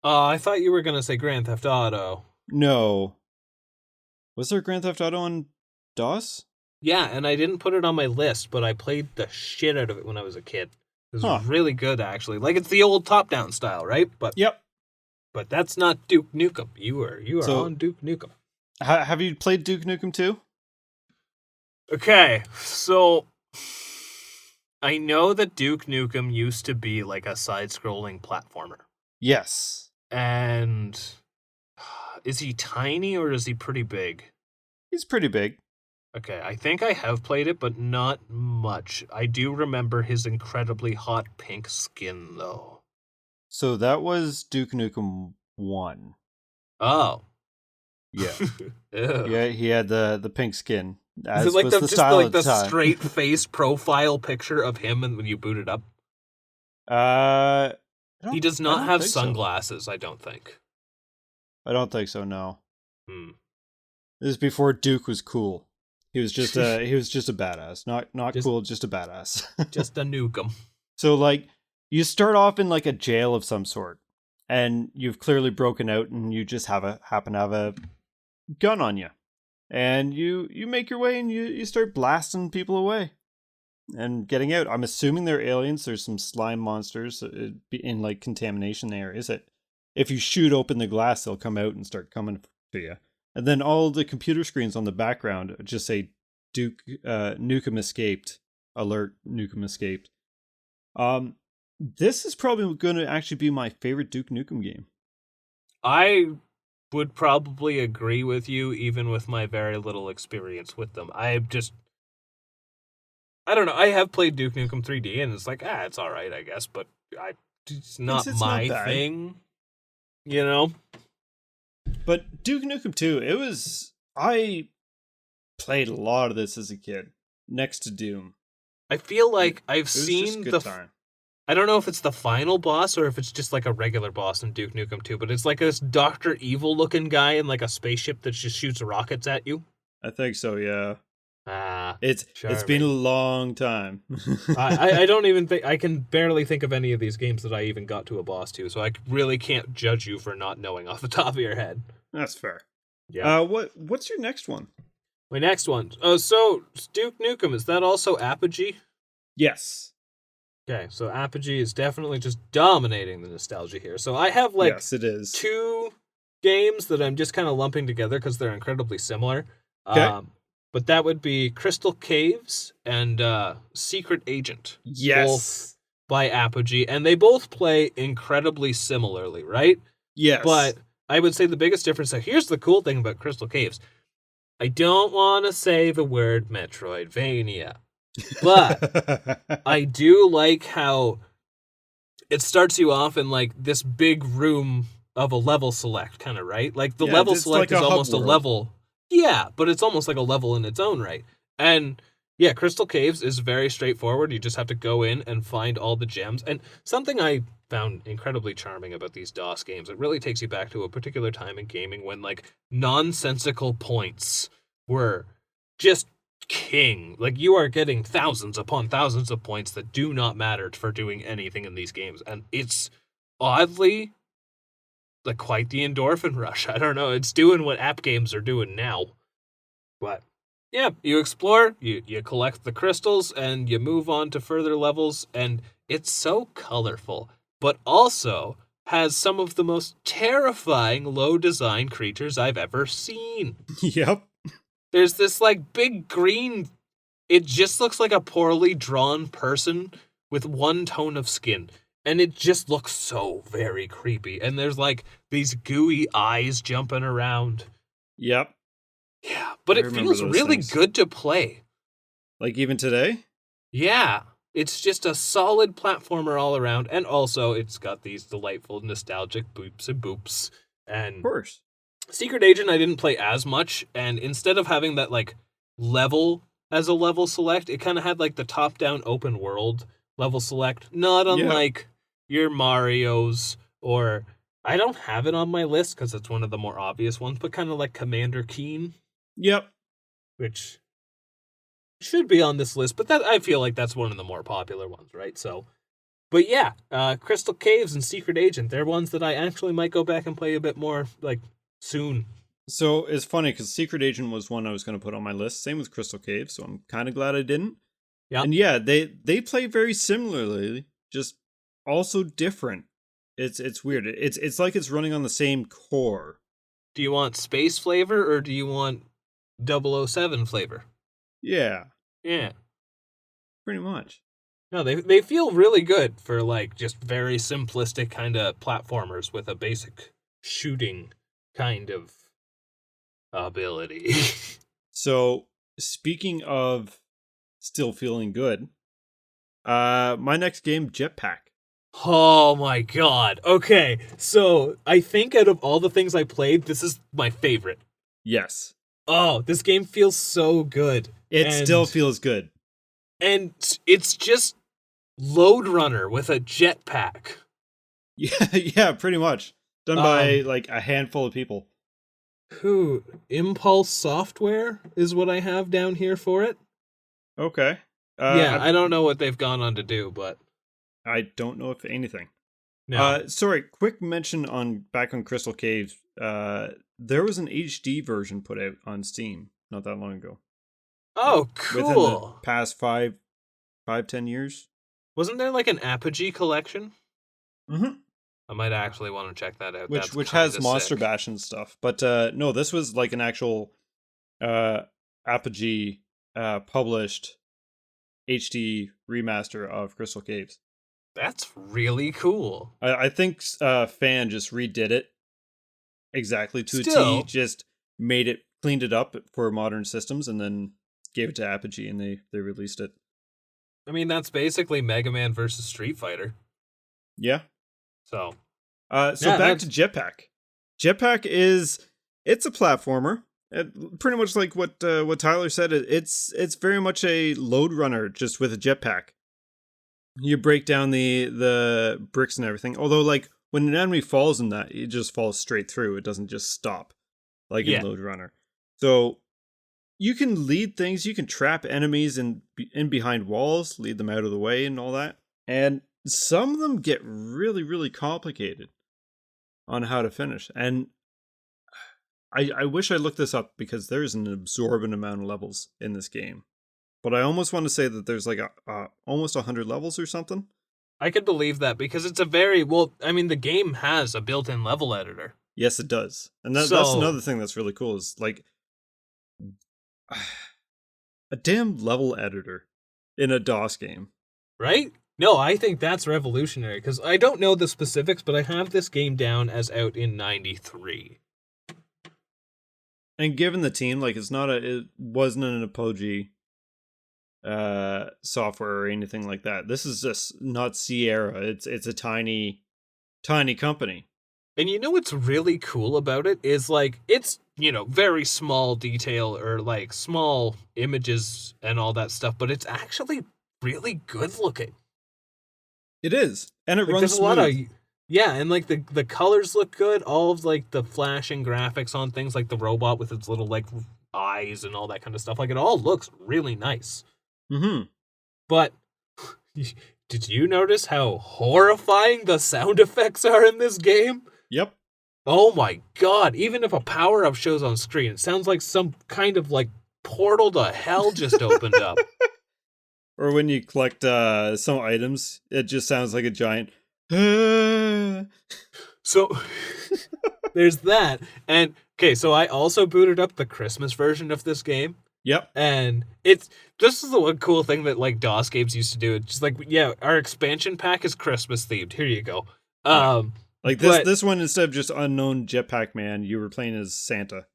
I thought you were gonna say Grand Theft Auto. No. Was there Grand Theft Auto on DOS? Yeah, and I didn't put it on my list, but I played the shit out of it when I was a kid. It was really good, actually. Like, it's the old top-down style, right? But yep. But that's not Duke Nukem. You are on Duke Nukem. Have you played Duke Nukem 2? Okay, so I know that Duke Nukem used to be like a side-scrolling platformer. Yes. And is he tiny or is he pretty big? He's pretty big. Okay, I think I have played it, but not much. I do remember his incredibly hot pink skin, though. So that was Duke Nukem 1. Oh. Yeah. Yeah, he had the pink skin. Is it like the straight face profile picture of him and when you boot it up? He does not have sunglasses, I don't think. I don't think so, no. This is before Duke was cool. He was just a badass. Not cool, just a badass. Just a nukem. So like you start off in like a jail of some sort and you've clearly broken out and you just happen to have a gun on you. And you make your way and you start blasting people away and getting out. I'm assuming they're aliens. There's some slime monsters in like contamination areas that if you shoot open the glass, they'll come out and start coming to you. And then all the computer screens on the background just say Duke Nukem escaped. Alert, Nukem escaped. This is probably going to actually be my favorite Duke Nukem game. I would probably agree with you, even with my very little experience with them. I don't know. I have played Duke Nukem 3D, and it's like, it's all right, I guess, but it's not my thing, you know? But Duke Nukem 2, I played a lot of this as a kid, next to Doom. I feel like I've seen time. I don't know if it's the final boss or if it's just like a regular boss in Duke Nukem 2, but it's like this Dr. Evil looking guy in like a spaceship that just shoots rockets at you. I think so, yeah. It's sure, been a long time. I don't even think I can barely think of any of these games that I even got to a boss to, so I really can't judge you for not knowing off the top of your head. That's fair. Yeah. What's your next one? My next one. So Duke Nukem, is that also Apogee? Yes. Okay, so Apogee is definitely just dominating the nostalgia here. So I have like yes, it is. 2 games that I'm just kind of lumping together because they're incredibly similar. Okay. But that would be Crystal Caves and Secret Agent. Yes. Both by Apogee. And they both play incredibly similarly, right? Yes. But I would say the biggest difference... So here's the cool thing about Crystal Caves. I don't want to say the word Metroidvania. But I do like how it starts you off in like this big room of a level select kind of, right? Like the level select like is almost a level. Yeah, but it's almost like a level in its own right. And Yeah, Crystal Caves is very straightforward. You just have to go in and find all the gems. And something I found incredibly charming about these DOS games, it really takes you back to a particular time in gaming when like nonsensical points were just king. Like you are getting thousands upon thousands of points that do not matter for doing anything in these games. And it's oddly like quite the endorphin rush. I don't know. It's doing what app games are doing now. But yeah, you explore, you collect the crystals, and you move on to further levels, and it's so colorful, but also has some of the most terrifying low design creatures I've ever seen. Yep. There's this like big green, it just looks like a poorly drawn person with one tone of skin. And it just looks so very creepy. And there's like these gooey eyes jumping around. Yep. Yeah, but it feels really good to play. Like even today? Yeah, it's just a solid platformer all around, and also it's got these delightful nostalgic boops and boops. And of course. Secret Agent I didn't play as much, and instead of having that like level as a level select, it kind of had like the top-down open world level select, not unlike your Marios, or I don't have it on my list because it's one of the more obvious ones, but kind of like Commander Keen. Yep. Which should be on this list, but that I feel like that's one of the more popular ones, right? So, but yeah, Crystal Caves and Secret Agent, they're ones that I actually might go back and play a bit more, like, soon. So, it's funny, because Secret Agent was one I was going to put on my list. Same with Crystal Caves, so I'm kind of glad I didn't. Yeah. And yeah, they play very similarly, just also different. It's weird. It's like it's running on the same core. Do you want space flavor, or do you want 007 flavor? Yeah. Yeah. Pretty much. No, they feel really good for like just very simplistic kind of platformers with a basic shooting kind of ability. So, speaking of still feeling good, my next game, Jetpack. Oh my god. Okay, so I think out of all the things I played, this is my favorite. Yes. Oh, this game feels so good. It still feels good. And it's just Load Runner with a jetpack. Yeah, pretty much. Done by like a handful of people. Who? Impulse Software is what I have down here for it. Okay. I don't know what they've gone on to do, but I don't know if anything. No. Sorry, quick mention back on Crystal Caves. There was an HD version put out on Steam not that long ago. Oh, cool. Within the past 5-10 years. Wasn't there like an Apogee collection? Mm-hmm. I might actually want to check that out. Which has Monster Bash and stuff. But no, this was like an actual Apogee published HD remaster of Crystal Caves. That's really cool. I think Fan just redid it exactly to a T, just cleaned it up for modern systems, and then gave it to Apogee, and they released it. I mean, that's basically Mega Man versus Street Fighter. Yeah. So back to Jetpack. Jetpack it's a platformer. Pretty much like what Tyler said. It's very much a load runner, just with a jetpack. You break down the bricks and everything. Although, like, when an enemy falls in that, it just falls straight through. It doesn't just stop, like in Load Runner. So you can lead things. You can trap enemies in behind walls, lead them out of the way, and all that. And some of them get really, really complicated on how to finish. And I wish I looked this up, because there's an absorbent amount of levels in this game. But I almost want to say that there's like almost 100 levels or something. I could believe that, because it's the game has a built-in level editor. Yes, it does. And that's another thing that's really cool, is like a damn level editor in a DOS game. Right? No, I think that's revolutionary, because I don't know the specifics, but I have this game down as out in 93. And given the team, like, it wasn't an Apogee software or anything like that. This is just not Sierra. It's a tiny company. And you know what's really cool about it is, like, it's very small detail or like small images and all that stuff, but it's actually really good looking. It is, and it Like runs there's a lot of smooth. and like the colors look good. All of like the flashing graphics on things like the robot with its little like eyes and all that kind of stuff. Like it all looks really nice. Mm-hmm. But did you notice how horrifying the sound effects are in this game? Yep. Oh my god, even if a power-up shows on screen, it sounds like some kind of like portal to hell just opened up. Or when you collect some items, it just sounds like a giant. So there's that. And okay, so I also booted up the Christmas version of this game. Yep. And this is the one cool thing that like DOS games used to do. It's just like, yeah, our expansion pack is Christmas themed. Here you go. Yeah. Like this one, instead of just unknown jetpack man, you were playing as Santa.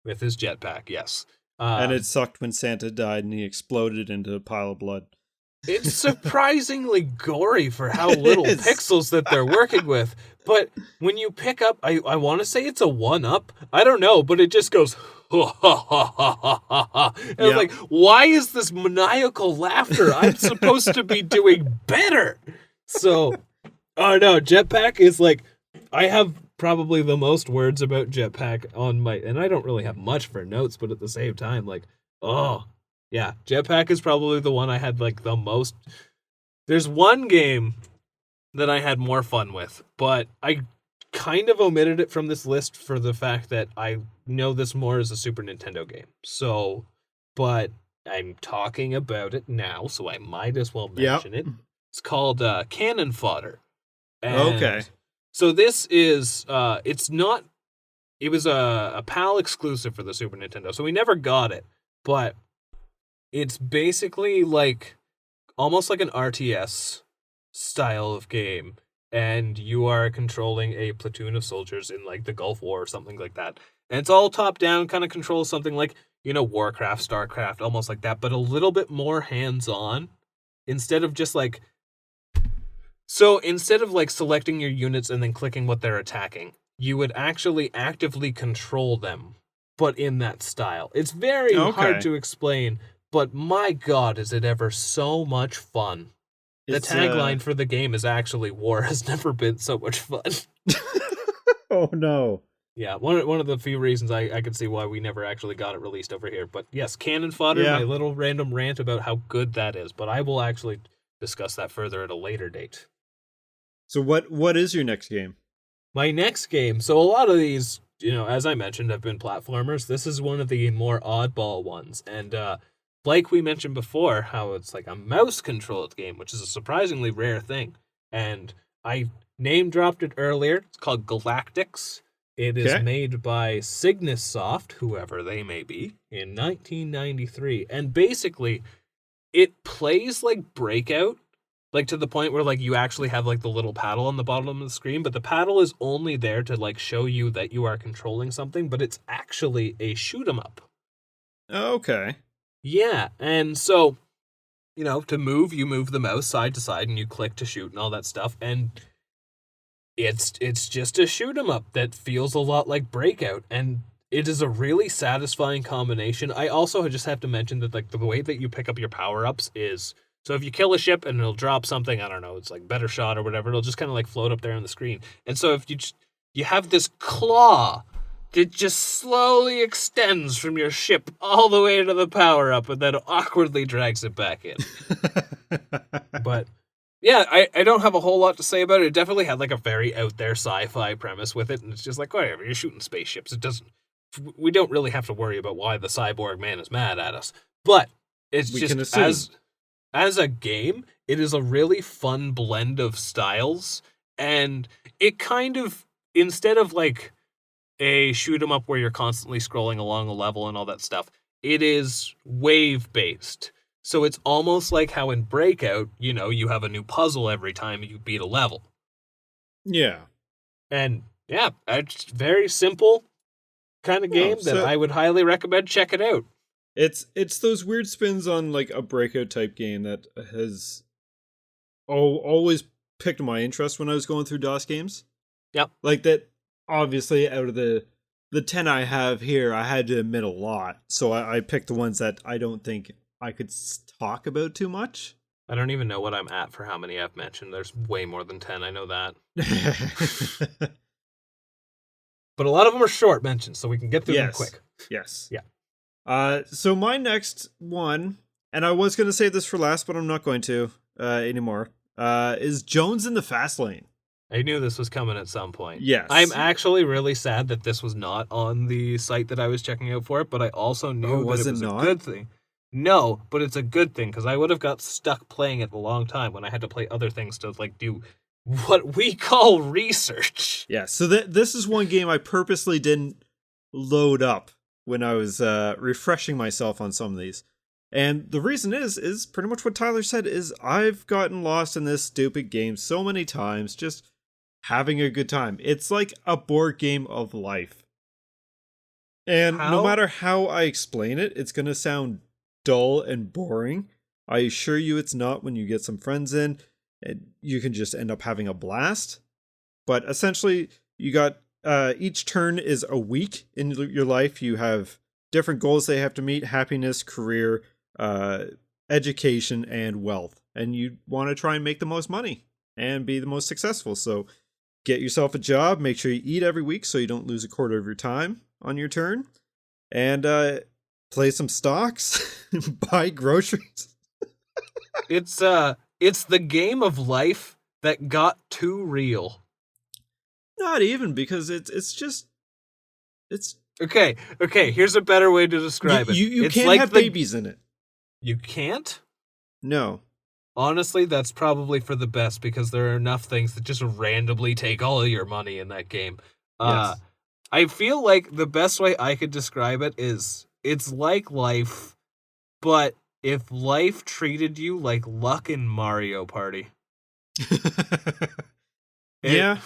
With his jetpack, yes. And it sucked when Santa died and he exploded into a pile of blood. It's surprisingly gory for how little pixels that they're working with. But when you pick up, I want to say it's a 1-up. I don't know, but it just goes, ha ha ha ha ha ha ha. And I'm like, why is this maniacal laughter? I'm supposed to be doing better. So, oh no, Jetpack is like, I have probably the most words about Jetpack on my, and I don't really have much for notes, but at the same time, like, oh, yeah, Jetpack is probably the one I had like the most. There's one game that I had more fun with, but I kind of omitted it from this list for the fact that I know this more as a Super Nintendo game. So, but I'm talking about it now, so I might as well mention it. It's called Cannon Fodder. And okay. So this is, it's not, it was a PAL exclusive for the Super Nintendo, so we never got it, but it's basically like, almost like an RTS style of game, and you are controlling a platoon of soldiers in like the Gulf War or something like that. And it's all top down, kind of controls something like, Warcraft, Starcraft, almost like that, but a little bit more hands-on. Instead of just like selecting your units and then clicking what they're attacking, you would actually actively control them, but in that style. It's very hard to explain, but my god, is it ever so much fun. The tagline for the game is actually, war has never been so much fun. Oh no. Yeah, one of the few reasons I could see why we never actually got it released over here. But yes, Cannon Fodder, my little random rant about how good that is. But I will actually discuss that further at a later date. So what is your next game? My next game, so a lot of these, as I mentioned, have been platformers. This is one of the more oddball ones. And like we mentioned before, how it's like a mouse-controlled game, which is a surprisingly rare thing. And I name-dropped it earlier. It's called Galactics. It is made by Cygnus Soft, whoever they may be, in 1993. And basically, it plays like Breakout, like to the point where like you actually have like the little paddle on the bottom of the screen, but the paddle is only there to like show you that you are controlling something, but it's actually a shoot 'em up. Okay. Yeah, and so, to move, you move the mouse side to side and you click to shoot and all that stuff, and it's just a shoot 'em up that feels a lot like Breakout, and it is a really satisfying combination. I also just have to mention that like the way that you pick up your power-ups is, so if you kill a ship and it'll drop something, I don't know, it's like better shot or whatever, it'll just kind of like float up there on the screen. And so if you have this claw that just slowly extends from your ship all the way to the power-up and then awkwardly drags it back in. But yeah, I don't have a whole lot to say about it. It definitely had like a very out there sci-fi premise with it, and it's just like, whatever, you're shooting spaceships. We don't really have to worry about why the cyborg man is mad at us. But it's as a game, it is a really fun blend of styles, and it kind of, instead of like a shoot 'em up where you're constantly scrolling along a level and all that stuff, it is wave based. So it's almost like how in Breakout, you have a new puzzle every time you beat a level. Yeah. And yeah, it's very simple kind of game that I would highly recommend. Check it out. It's those weird spins on like a Breakout type game that has always piqued my interest when I was going through DOS games. Yep. Like that, obviously out of the the 10 I have here, I had to admit a lot. So I picked the ones that I don't think I could talk about too much. I don't even know what I'm at for how many I've mentioned. There's way more than 10, I know that. But a lot of them are short mentions, so we can get through them quick. Yes. Yeah. So my next one, and I was going to save this for last, but I'm not going to anymore, is Jones in the Fast Lane. I knew this was coming at some point. Yes. I'm actually really sad that this was not on the site that I was checking out for it, but I also knew that it was a good thing. No, but it's a good thing, because I would have got stuck playing it a long time when I had to play other things to like do what we call research. Yeah, so this is one game I purposely didn't load up when I was refreshing myself on some of these. And the reason is pretty much what Tyler said, is I've gotten lost in this stupid game so many times, just having a good time. It's like a board game of life. And no matter how I explain it, it's going to sound dull and boring. I assure you it's not when you get some friends in. And you can just end up having a blast. But essentially, you got each turn is a week in your life. You have different goals they have to meet: happiness, career, education, and wealth. And you want to try and make the most money and be the most successful. So get yourself a job, make sure you eat every week so you don't lose a quarter of your time on your turn, and play some stocks, buy groceries. It's the game of life that got too real. Not even, because it's okay. Here's a better way to describe it. You can't like have babies in it. You can't? No. Honestly, that's probably for the best, because there are enough things that just randomly take all of your money in that game. Yes. I feel like the best way I could describe it is it's like life, but if life treated you like luck in Mario Party. Yeah.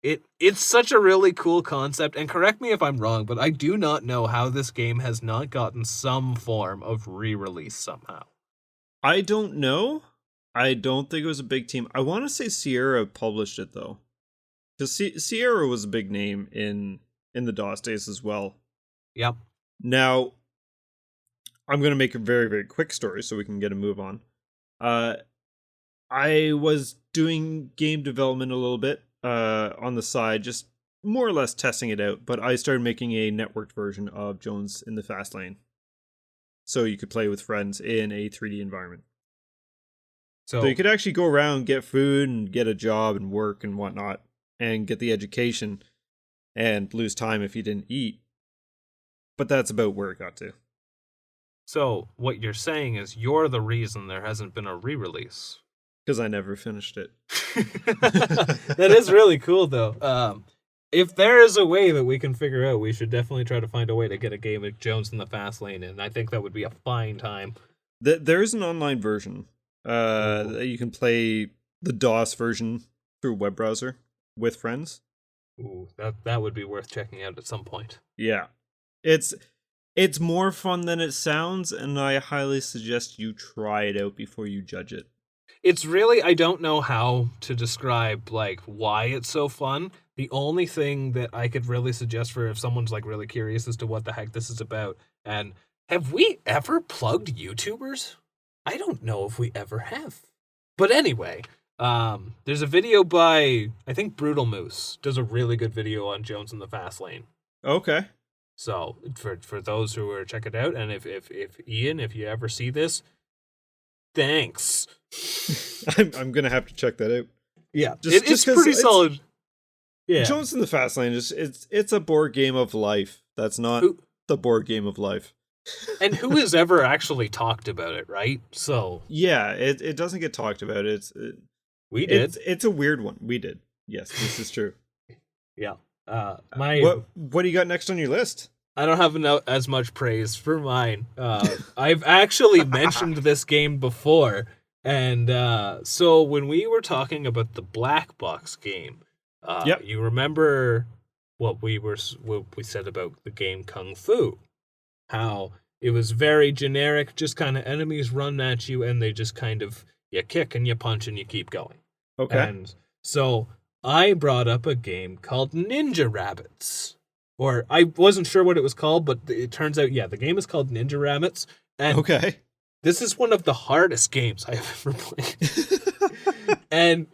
It's such a really cool concept, and correct me if I'm wrong, but I do not know how this game has not gotten some form of re-release somehow. I don't know. I don't think it was a big team. I want to say Sierra published it, though. Because Sierra was a big name in the DOS days as well. Yep. Now, I'm going to make a very, very quick story so we can get a move on. I was doing game development a little bit on the side, just more or less testing it out, but I started making a networked version of Jones in the Fast Lane. So you could play with friends in a 3D environment. So you could actually go around, get food, and get a job, and work, and whatnot, and get the education, and lose time if you didn't eat. But that's about where it got to. So what you're saying is you're the reason there hasn't been a re-release. Because I never finished it. That is really cool, though. If there is a way that we can figure out, we should definitely try to find a way to get a game of Jones in the Fast Lane, and I think that would be a fine time. There is an online version. You can play the DOS version through a web browser with friends. Ooh, that would be worth checking out at some point. Yeah. It's more fun than it sounds, and I highly suggest you try it out before you judge it. It's really, I don't know how to describe, like, why it's so fun. The only thing that I could really suggest for if someone's, like, really curious as to what the heck this is about, and have we ever plugged YouTubers? I don't know if we ever have. But anyway, there's a video by, I think Brutal Moose does a really good video on Jones in the Fast Lane. Okay. So, for those who are check it out, and if Ian, if you ever see this, thanks. I'm gonna have to check that out. Yeah, it's pretty solid. Yeah, Jones in the Fast Lane it's a board game of life. That's not the board game of life. And who has ever actually talked about it, right? So yeah, it doesn't get talked about. We did. It's a weird one. We did. Yes, this is true. Yeah. What do you got next on your list? I don't have as much praise for mine. I've actually mentioned this game before, and so when we were talking about the Black Box game, yep. You remember what we said about the game Kung Fu? How it was very generic, just kind of enemies run at you, and they just kind of, you kick and you punch and you keep going. Okay. And so I brought up a game called Ninja Rabbits, or I wasn't sure what it was called, but it turns out, yeah, the game is called Ninja Rabbits, and Okay. this is one of the hardest games I have ever played. And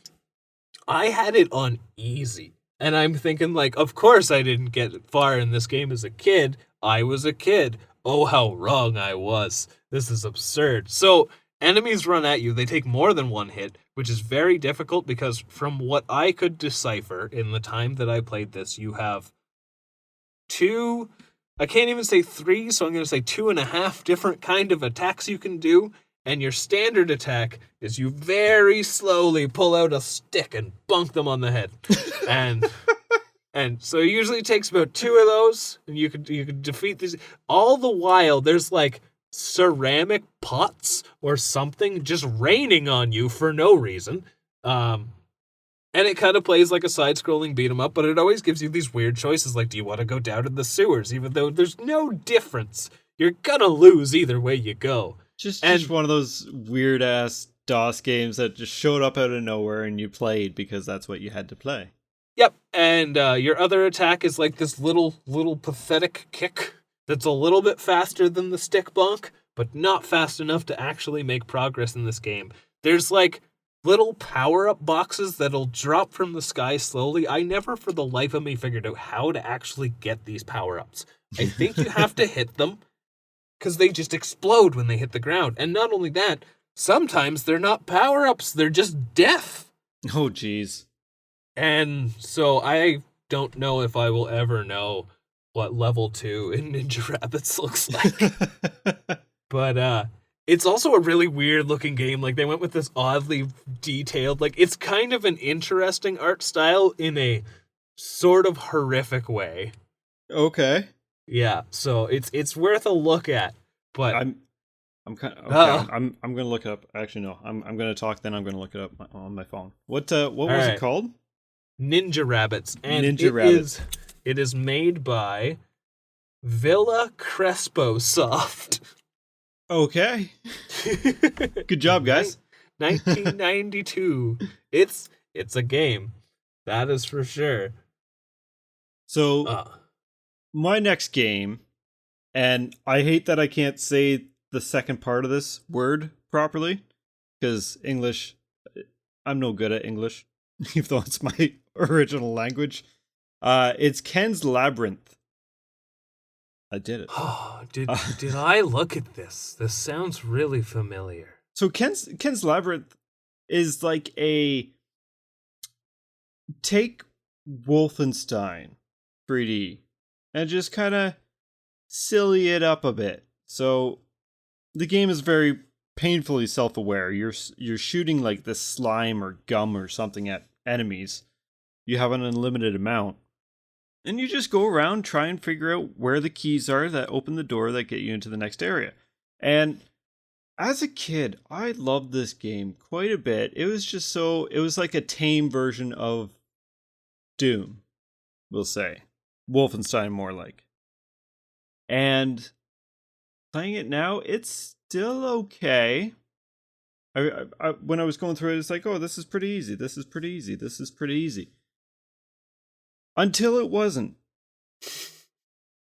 I had it on easy. And I'm thinking, like, of course I didn't get far in this game as a kid. I was a kid. Oh, how wrong I was. This is absurd. So, enemies run at you. They take more than one hit, which is very difficult because from what I could decipher in the time that I played this, you have two, I can't even say three, so I'm going to say 2.5 different kind of attacks you can do. And your standard attack is you very slowly pull out a stick and bunk them on the head. And so it usually takes about 2 of those, and you could defeat these. All the while, there's like ceramic pots or something just raining on you for no reason. And it kind of plays like a side-scrolling beat-em-up, but it always gives you these weird choices, like, do you want to go down in the sewers? Even though there's no difference. You're gonna lose either way you go. Just one of those weird-ass DOS games that just showed up out of nowhere and you played because that's what you had to play. Yep, and your other attack is like this little pathetic kick that's a little bit faster than the stick bonk, but not fast enough to actually make progress in this game. There's like little power-up boxes that'll drop from the sky slowly. I never for the life of me figured out how to actually get these power-ups. I think you have to hit them, because they just explode when they hit the ground. And not only that, sometimes they're not power-ups, they're just death. Oh, jeez. And so I don't know if I will ever know what level 2 in Ninja Rabbits looks like. But it's also a really weird-looking game. Like, they went with this oddly detailed... Like, it's kind of an interesting art style in a sort of horrific way. Okay. Yeah, so it's worth a look at, but I'm kind of okay. I'm gonna look it up. Actually, no. I'm gonna talk. Then I'm gonna look it up on my phone. What was it called? Ninja Rabbits, and Rabbits. It is made by Villa Crespo Soft. Okay. Good job, guys. 1992. It's a game, that is for sure. So. My next game, and I hate that I can't say the second part of this word properly, because English, I'm no good at English, even though it's my original language. It's Ken's Labyrinth. I did it. Oh, did I look at this? This sounds really familiar. So Ken's Labyrinth is like a take Wolfenstein 3D and just kind of silly it up a bit. So the game is very painfully self-aware. You're shooting like this slime or gum or something at enemies. You have an unlimited amount. And you just go around, try and figure out where the keys are that open the door that get you into the next area. And as a kid, I loved this game quite a bit. It was like a tame version of Doom, we'll say. Wolfenstein, more like. And playing it now, it's still okay. I when I was going through it, it's like, oh, this is pretty easy. This is pretty easy. This is pretty easy. Until it wasn't.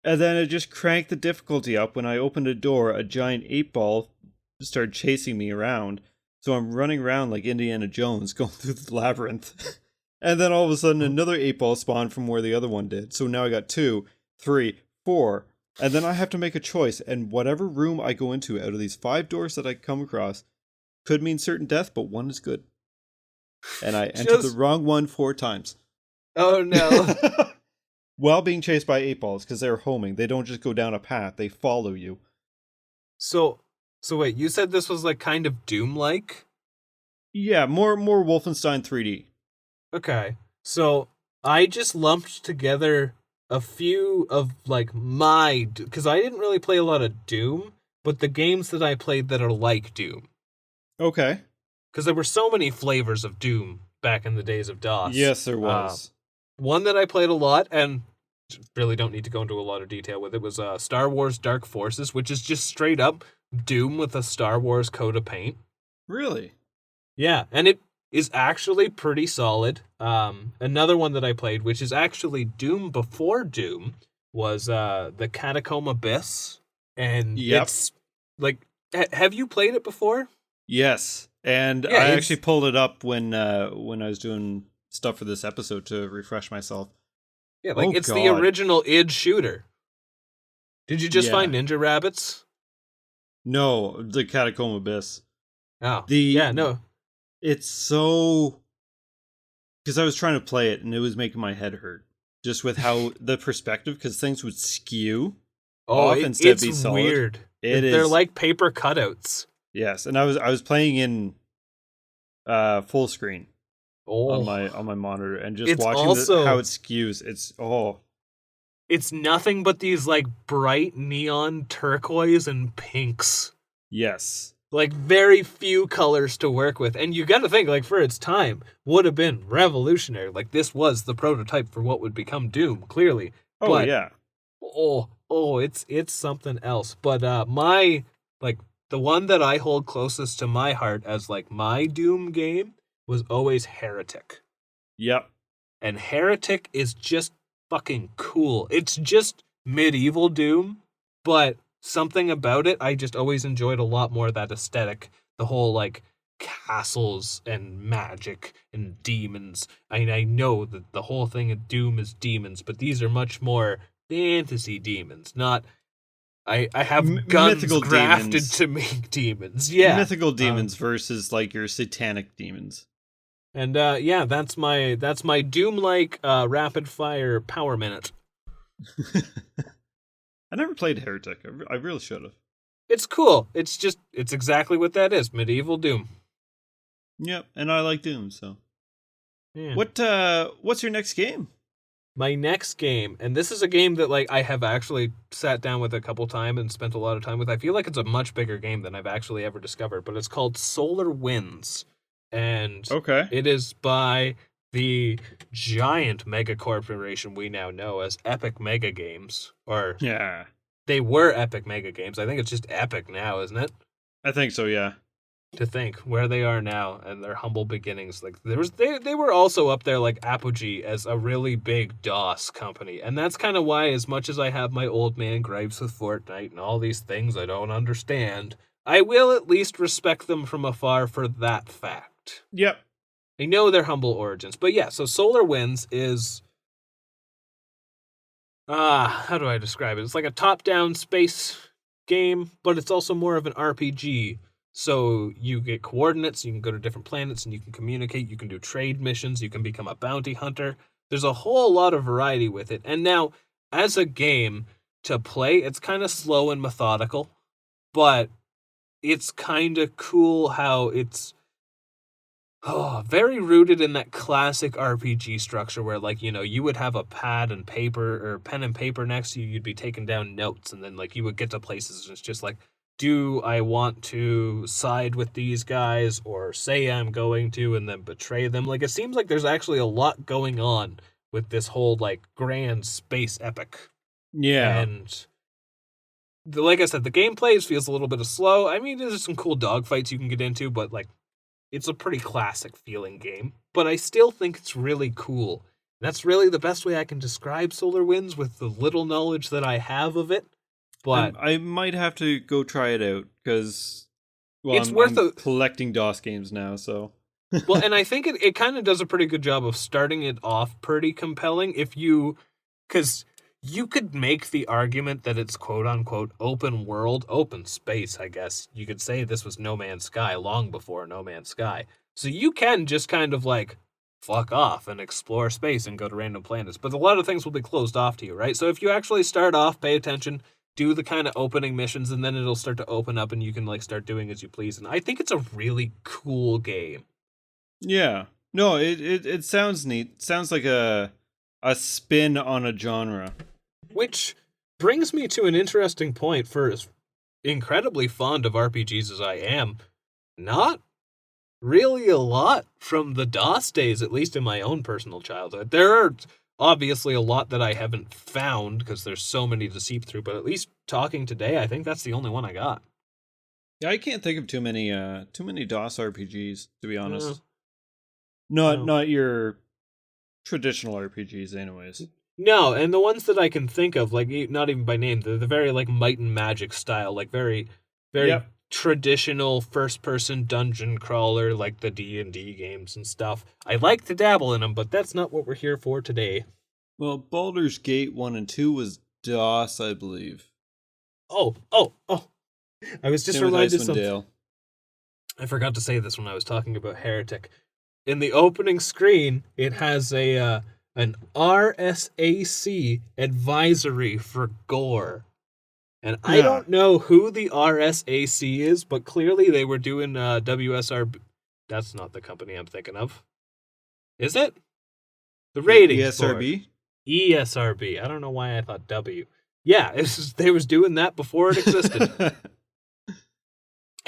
And then it just cranked the difficulty up when I opened a door, a giant 8-ball started chasing me around. So I'm running around like Indiana Jones going through the labyrinth. And then all of a sudden another 8-ball spawned from where the other one did. So now I got 2, 3, 4. And then I have to make a choice. And whatever room I go into out of these 5 doors that I come across could mean certain death, but one is good. And I entered the wrong one 4 times. Oh no. While being chased by 8-balls, because they're homing. They don't just go down a path, they follow you. So wait, you said this was like kind of Doom-like? Yeah, more Wolfenstein 3D. Okay. So I just lumped together a few of like because I didn't really play a lot of Doom, but the games that I played that are like Doom. Okay. Because there were so many flavors of Doom back in the days of DOS. Yes, there was. One that I played a lot, and really don't need to go into a lot of detail with it, was Star Wars Dark Forces, which is just straight up Doom with a Star Wars coat of paint. Really? Yeah, and it is actually pretty solid. Another one that I played, which is actually Doom before Doom, was the Catacomb Abyss, and Yep. it's like, have you played it before? Yes, and Yeah, I actually pulled it up when I was doing stuff for this episode to refresh myself. Yeah, like it's the God. original id shooter. Did you just Yeah. find Ninja Rabbits? No, the Catacomb Abyss. Oh, The no. It's so, because I was trying to play it and it was making my head hurt just with how the perspective, because things would skew off instead of be it's solid. weird. They're They're like paper cutouts. Yes, and I was playing in full screen on my monitor and just watching how it skews. It's nothing but these like bright neon turquoise and pinks. Yes. Like very few colors to work with. And you got to think, like, for its time, would have been revolutionary. Like, this was the prototype for what would become Doom, clearly. Oh, but, yeah. It's something else. But the one that I hold closest to my heart as like my Doom game was always Heretic. Yep. And Heretic is just fucking cool. It's just medieval Doom, but something about it, I just always enjoyed a lot more, that aesthetic. The whole, like, castles and magic and demons. I mean, I know that the whole thing of Doom is demons, but these are much more fantasy demons, not... I have guns mythical grafted demons. To make demons. Yeah. Mythical demons versus, like, your satanic demons. And, that's my Doom-like rapid-fire power minute. I never played Heretic. I really should have. It's cool. It's exactly what that is. Medieval Doom. Yep, and I like Doom, so. Yeah. What's your next game? My next game, and this is a game that like I have actually sat down with a couple times and spent a lot of time with. I feel like it's a much bigger game than I've actually ever discovered, but it's called Solar Winds. And it is by the giant mega corporation we now know as Epic Mega Games. Or yeah, they were Epic Mega Games. I think it's just Epic now, isn't it? I think so, yeah. To think where they are now and their humble beginnings. Like they were also up there like Apogee as a really big DOS company. And that's kind of why, as much as I have my old man gripes with Fortnite and all these things I don't understand, I will at least respect them from afar for that fact. Yep. I know their humble origins. But yeah, so Solar Winds is... how do I describe it? It's like a top-down space game, but it's also more of an RPG. So you get coordinates, you can go to different planets, and you can communicate, you can do trade missions, you can become a bounty hunter. There's a whole lot of variety with it. And now, as a game to play, it's kind of slow and methodical, but it's kind of cool how it's very rooted in that classic RPG structure where, like, you know, you would have a pad and paper or pen and paper next to you, you'd be taking down notes, and then, like, you would get to places and it's just like, do I want to side with these guys or say I'm going to and then betray them? Like, it seems like there's actually a lot going on with this whole, like, grand space epic. Yeah. And like I said, the gameplay feels a little bit of slow. I mean, there's some cool dogfights you can get into, but, like, it's a pretty classic feeling game. But I still think it's really cool. That's really the best way I can describe Solar Winds with the little knowledge that I have of it. But I might have to go try it out because I'm collecting DOS games now, so. Well, and I think it kind of does a pretty good job of starting it off pretty compelling because you could make the argument that it's quote unquote open world, open space, I guess. You could say this was No Man's Sky long before No Man's Sky. So you can just kind of like fuck off and explore space and go to random planets. But a lot of things will be closed off to you, right? So if you actually start off, pay attention, do the kind of opening missions, and then it'll start to open up and you can like start doing as you please. And I think it's a really cool game. Yeah. No, it sounds neat. Sounds like a spin on a genre. Which brings me to an interesting point. For as incredibly fond of RPGs as I am, not really a lot from the DOS days, at least in my own personal childhood. There are obviously a lot that I haven't found because there's so many to seep through, but at least talking today, I think that's the only one I got. Yeah, I can't think of too many DOS RPGs, to be honest. Not your traditional RPGs anyways. No, and the ones that I can think of, like not even by name, they're the very like Might and Magic style, like very Yep. traditional first-person dungeon crawler, like the D&D games and stuff. I like to dabble in them, but that's not what we're here for today. Well, Baldur's Gate 1 and 2 was DOS, I believe. Oh! I was just Same with reminded Icewind something. Dale. I forgot to say this when I was talking about Heretic. In the opening screen, it has an RSAC advisory for gore. And I Yeah. don't know who the RSAC is, but clearly they were doing WSRB. That's not the company I'm thinking of. Is it? The ratings board. ESRB? ESRB. I don't know why I thought W. Yeah, they was doing that before it existed.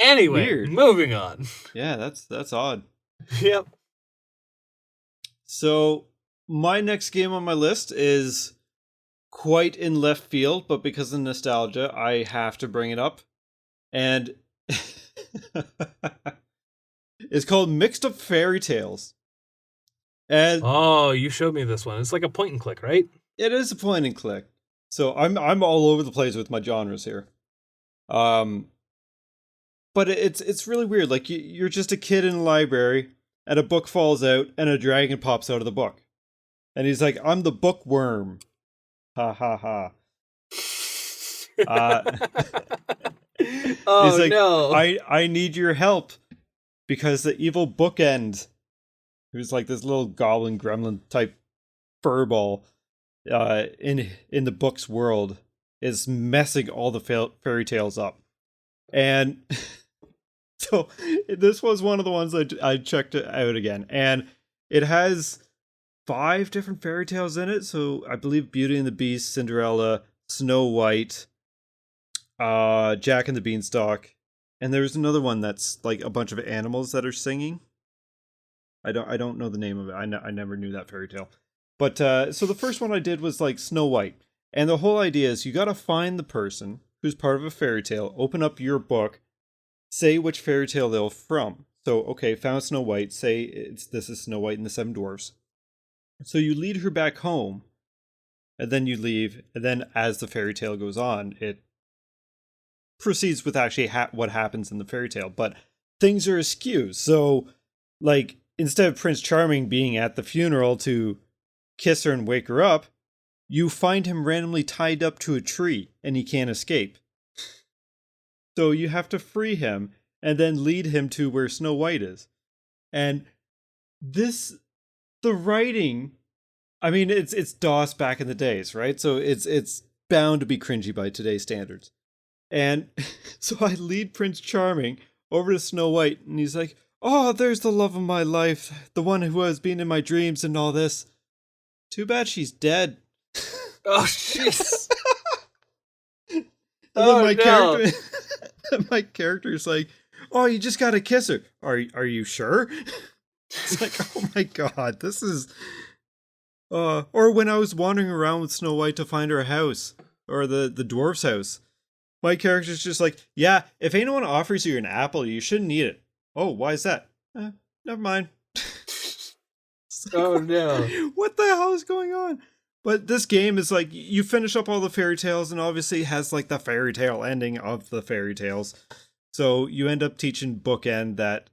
Anyway, Weird. moving on. Yeah, that's odd. Yep. So, my next game on my list is quite in left field, but because of nostalgia, I have to bring it up. And it's called Mixed Up Fairy Tales. And Oh, you showed me this one. It's like a point and click, right? it is a point and click. So I'm all over the place with my genres here. But it's really weird. Like you're just a kid in a library, and a book falls out, and a dragon pops out of the book, and he's like, "I'm the bookworm." Ha ha ha. Oh He's like, no! I need your help because the evil bookend, who's like this little goblin gremlin type furball, in the book's world, is messing all the fairy tales up, and so this was one of the ones I checked it out again, and it has 5 different fairy tales in it. So I believe Beauty and the Beast, Cinderella, Snow White, Jack and the Beanstalk, and there's another one that's like a bunch of animals that are singing. I don't know the name of it. I never knew that fairy tale. But so the first one I did was like Snow White, and the whole idea is you got to find the person who's part of a fairy tale, open up your book, say which fairy tale they're from. So okay, found Snow White. Say this is Snow White and the Seven Dwarfs. So you lead her back home, and then you leave, and then as the fairy tale goes on, it proceeds with actually what happens in the fairy tale. But things are askew. So, like, instead of Prince Charming being at the funeral to kiss her and wake her up, you find him randomly tied up to a tree, and he can't escape. So you have to free him, and then lead him to where Snow White is. And the writing, I mean, it's DOS back in the days, right? So it's bound to be cringy by today's standards. And so I lead Prince Charming over to Snow White, and he's like, "Oh, there's the love of my life, the one who has been in my dreams and all this. Too bad she's dead." Oh jeez! And Oh then no! my character's like, "Oh, you just gotta kiss her. Are you sure?" It's like, oh my god, this is. Or when I was wandering around with Snow White to find her house, or the dwarf's house, my character's just like, "Yeah, if anyone offers you an apple, you shouldn't eat it." "Oh, why is that?" Never mind. Like, Oh no! what the hell is going on? But this game is like, you finish up all the fairy tales, and obviously it has like the fairy tale ending of the fairy tales. So you end up teaching Bookend that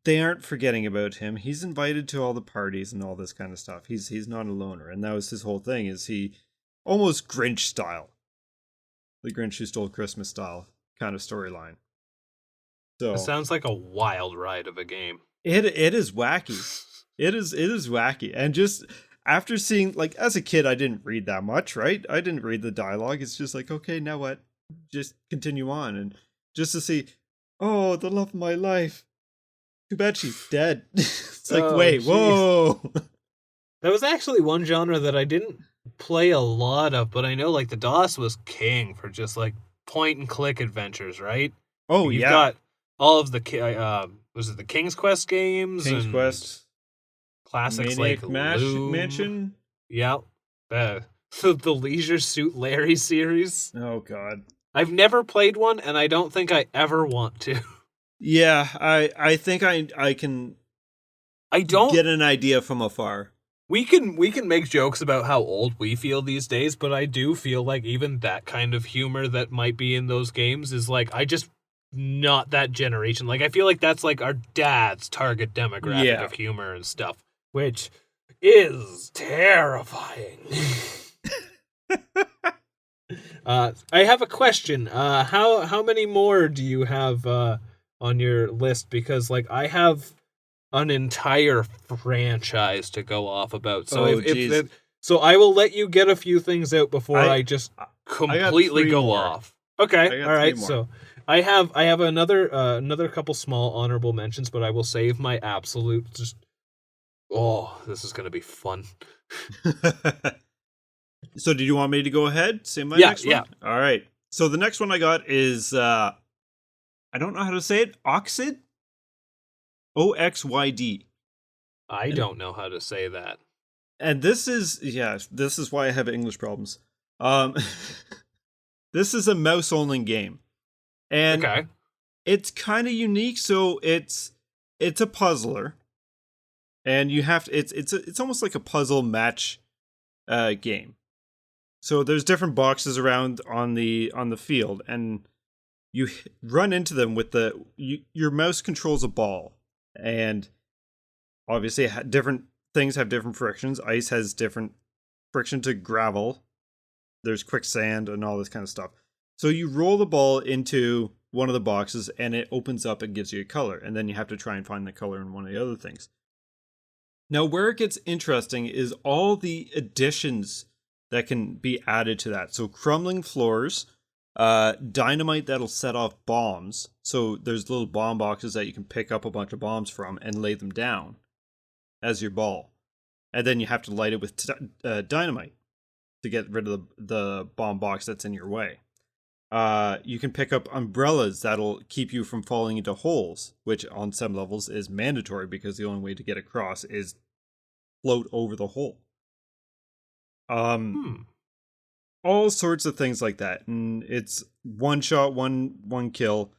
they aren't forgetting about him. He's invited to all the parties and all this kind of stuff. He's not a loner, and that was his whole thing. Is he almost Grinch style, the Grinch Who Stole Christmas style kind of storyline. So It sounds like a wild ride of a game. it is wacky. It is wacky, and just after seeing, like, as a kid, I didn't read that much, right? I didn't read the dialogue. It's just like, okay, now what? Just continue on, and just to see, oh, the love of my life. Too bad she's dead. It's like, Oh, wait, geez. whoa. That was actually one genre that I didn't play a lot of, but I know like the DOS was king for just like point and click adventures, right? Oh, You've yeah. got all of the was it the King's Quest games? King's and Quest. classics Maniac like Mansion. Loom. Yeah, the Leisure Suit Larry series. Oh, God. I've never played one, and I don't think I ever want to. Yeah, I think I can I don't get an idea from afar. we can make jokes about how old we feel these days, but I do feel like even that kind of humor that might be in those games is like, I just not that generation. Like, I feel like that's like our dad's target demographic Yeah. of humor and stuff, which is terrifying. I have a question. How many more do you have on your list? Because like I have an entire franchise to go off about. So geez. so I will let you get a few things out before I just I got completely 3 go more. off. Okay, I got all 3 right. more. So I have another couple small honorable mentions, but I will save my absolute just. Oh, this is gonna be fun. So did you want me to go ahead? Say my Yeah, next one? All right. So the next one I got is I don't know how to say it. Oxyd? OXYD. I don't know how to say that. And this is why I have English problems. Um this is a mouse only game. And Okay. it's kind of unique, so it's a puzzler. And you have to it's almost like a puzzle match game. So there's different boxes around on the field, and you run into them with your mouse controls a ball, and obviously different things have different frictions. Ice has different friction to gravel. There's quicksand and all this kind of stuff. So you roll the ball into one of the boxes, and it opens up and gives you a color, and then you have to try and find the color in one of the other things. Now, where it gets interesting is all the additions that can be added to that. So crumbling floors, dynamite that'll set off bombs. So there's little bomb boxes that you can pick up a bunch of bombs from and lay them down as your ball. And then you have to light it with dynamite to get rid of the bomb box that's in your way. You can pick up umbrellas that'll keep you from falling into holes, which on some levels is mandatory because the only way to get across is float over the hole. All sorts of things like that, and it's one shot, one kill.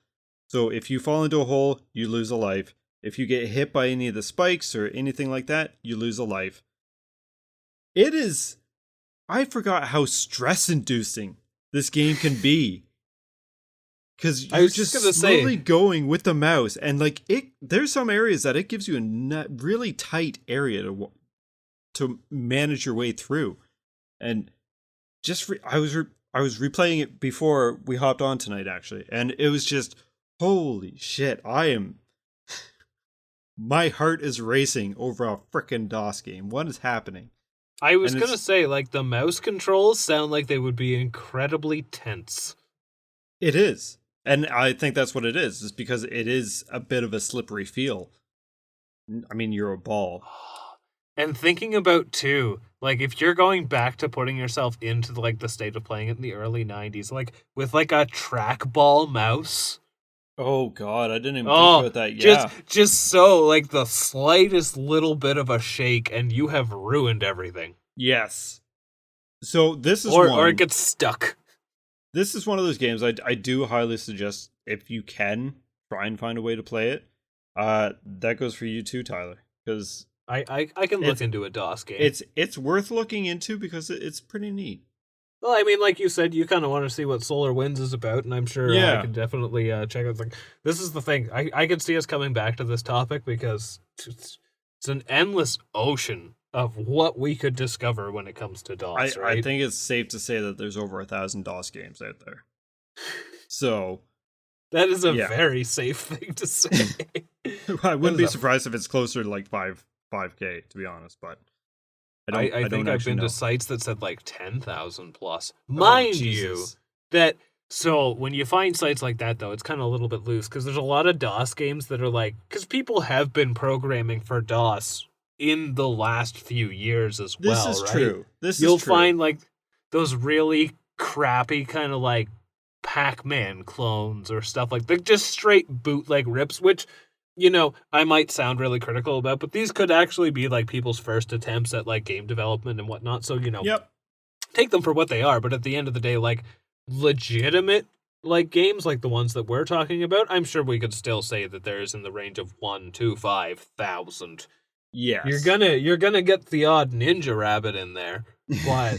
So if you fall into a hole, you lose a life. If you get hit by any of the spikes or anything like that, you lose a life. It is. I forgot how stress-inducing this game can be, because you're just slowly going with the mouse, and like there's some areas that it gives you a really tight area to manage your way through. And just I was replaying it before we hopped on tonight, actually, and it was just holy shit. My heart is racing over a frickin' DOS game. What is happening? I was gonna say, like, the mouse controls sound like they would be incredibly tense. It is. And I think that's what it is because it is a bit of a slippery feel. I mean, you're a ball. And thinking about, too, like, if you're going back to putting yourself into, like, the state of playing it in the early 90s, like, with, like, a trackball mouse. Oh, God, I didn't even think about that. Yeah. Just so, like, the slightest little bit of a shake, and you have ruined everything. Yes. So this is or it gets stuck. This is one of those games I do highly suggest, if you can, try and find a way to play it. That goes for you too, Tyler, because I can look into a DOS game. It's worth looking into because it's pretty neat. Well, I mean, like you said, you kind of want to see what Solar Winds is about, and I'm sure I can definitely check out. Like, this is the thing. I could see us coming back to this topic because it's an endless ocean of what we could discover when it comes to DOS, right? I think it's safe to say that there's over 1,000 DOS games out there. So that is a very safe thing to say. I wouldn't be surprised if it's closer to like 5K, to be honest, but I think I've been to sites that said like 10,000 plus. Mind you, that so when you find sites like that, though, it's kind of a little bit loose because there's a lot of DOS games that are like, because people have been programming for DOS in the last few years as well. This is right? true. You'll find like those really crappy kind of like Pac-Man clones or stuff like that, just straight bootleg rips, which, you know, I might sound really critical about, but these could actually be like people's first attempts at like game development and whatnot. So, you know, take them for what they are. But at the end of the day, like legitimate like games like the ones that we're talking about, I'm sure we could still say that there is in the range of 1 to 5,000 Yes. You're gonna get the odd ninja rabbit in there, but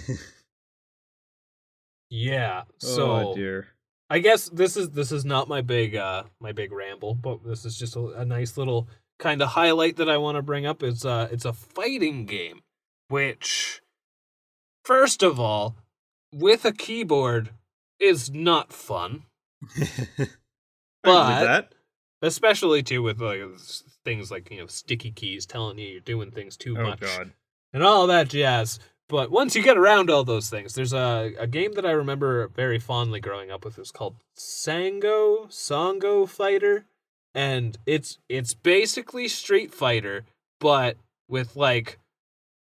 yeah. So Oh dear. I guess this is not my big ramble, but this is just a nice little kind of highlight that I want to bring up. It's a fighting game, which first of all, with a keyboard is not fun. I believe But that. especially too with like things like, sticky keys telling you you're doing things too Oh much god. and all that jazz. But once you get around all those things, there's a game that I remember very fondly growing up with. It was called Songo Fighter, and it's basically Street Fighter, but with like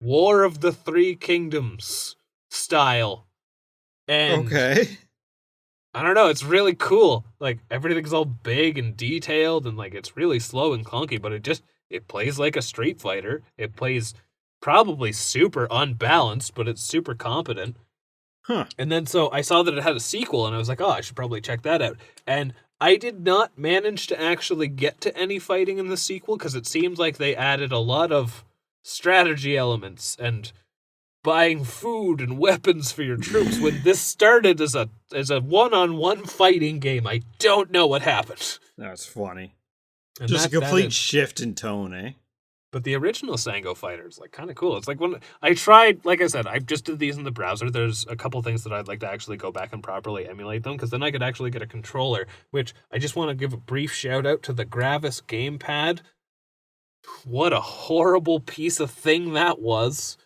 War of the Three Kingdoms style. And Okay. I don't know, it's really cool. Like everything's all big and detailed, and like it's really slow and clunky, but it plays like a Street Fighter. It plays probably super unbalanced, but it's super competent. Huh. And then so I saw that it had a sequel, and I was like, oh, I should probably check that out. And I did not manage to actually get to any fighting in the sequel because it seems like they added a lot of strategy elements and buying food and weapons for your troops. When this started as a one-on-one fighting game, I don't know what happened. That's funny. And Just a complete shift in tone, eh? But the original Sango Fighter is like kind of cool. It's like when I tried, like I said, I just did these in the browser. There's a couple things that I'd like to actually go back and properly emulate them, because then I could actually get a controller, which I just want to give a brief shout out to the Gravis gamepad. What a horrible piece of thing that was.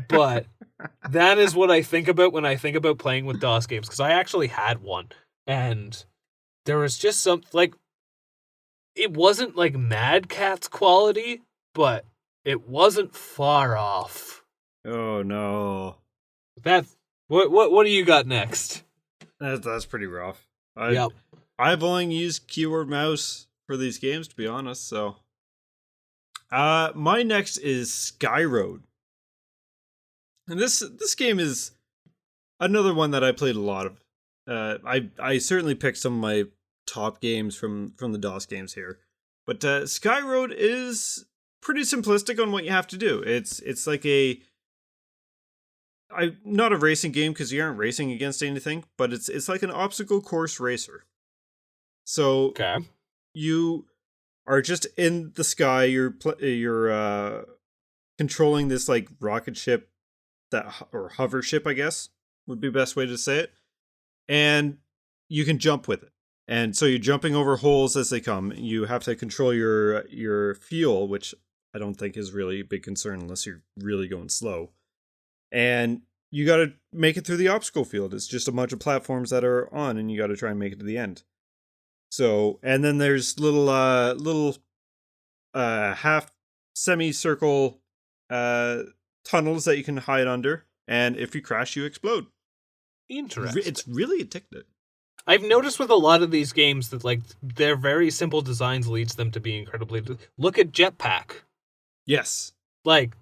But that is what I think about when I think about playing with DOS games, because I actually had one, and there was just some, like, it wasn't like Mad Catz quality, but it wasn't far off. Oh no. That's what do you got next? That's pretty rough. Yep. I've only used keyboard mouse for these games, to be honest, so my next is Skyroad. And this game is another one that I played a lot of. I certainly picked some of my top games from the DOS games here. But Skyroad is pretty simplistic on what you have to do. It's like not a racing game because you aren't racing against anything, but it's like an obstacle course racer. So Okay. you are just in the sky. You're controlling this like rocket ship or hover ship, I guess would be the best way to say it, and you can jump with it. And so you're jumping over holes as they come. You have to control your fuel, which I don't think is really a big concern unless you're really going slow. And you got to make it through the obstacle field. It's just a bunch of platforms that are on, and you got to try and make it to the end. So, and then there's little half semicircle tunnels that you can hide under, and if you crash, you explode. Interesting. It's really addictive. I've noticed with a lot of these games that like their very simple designs leads them to be incredibly. Look at Jetpack. Yes. Like,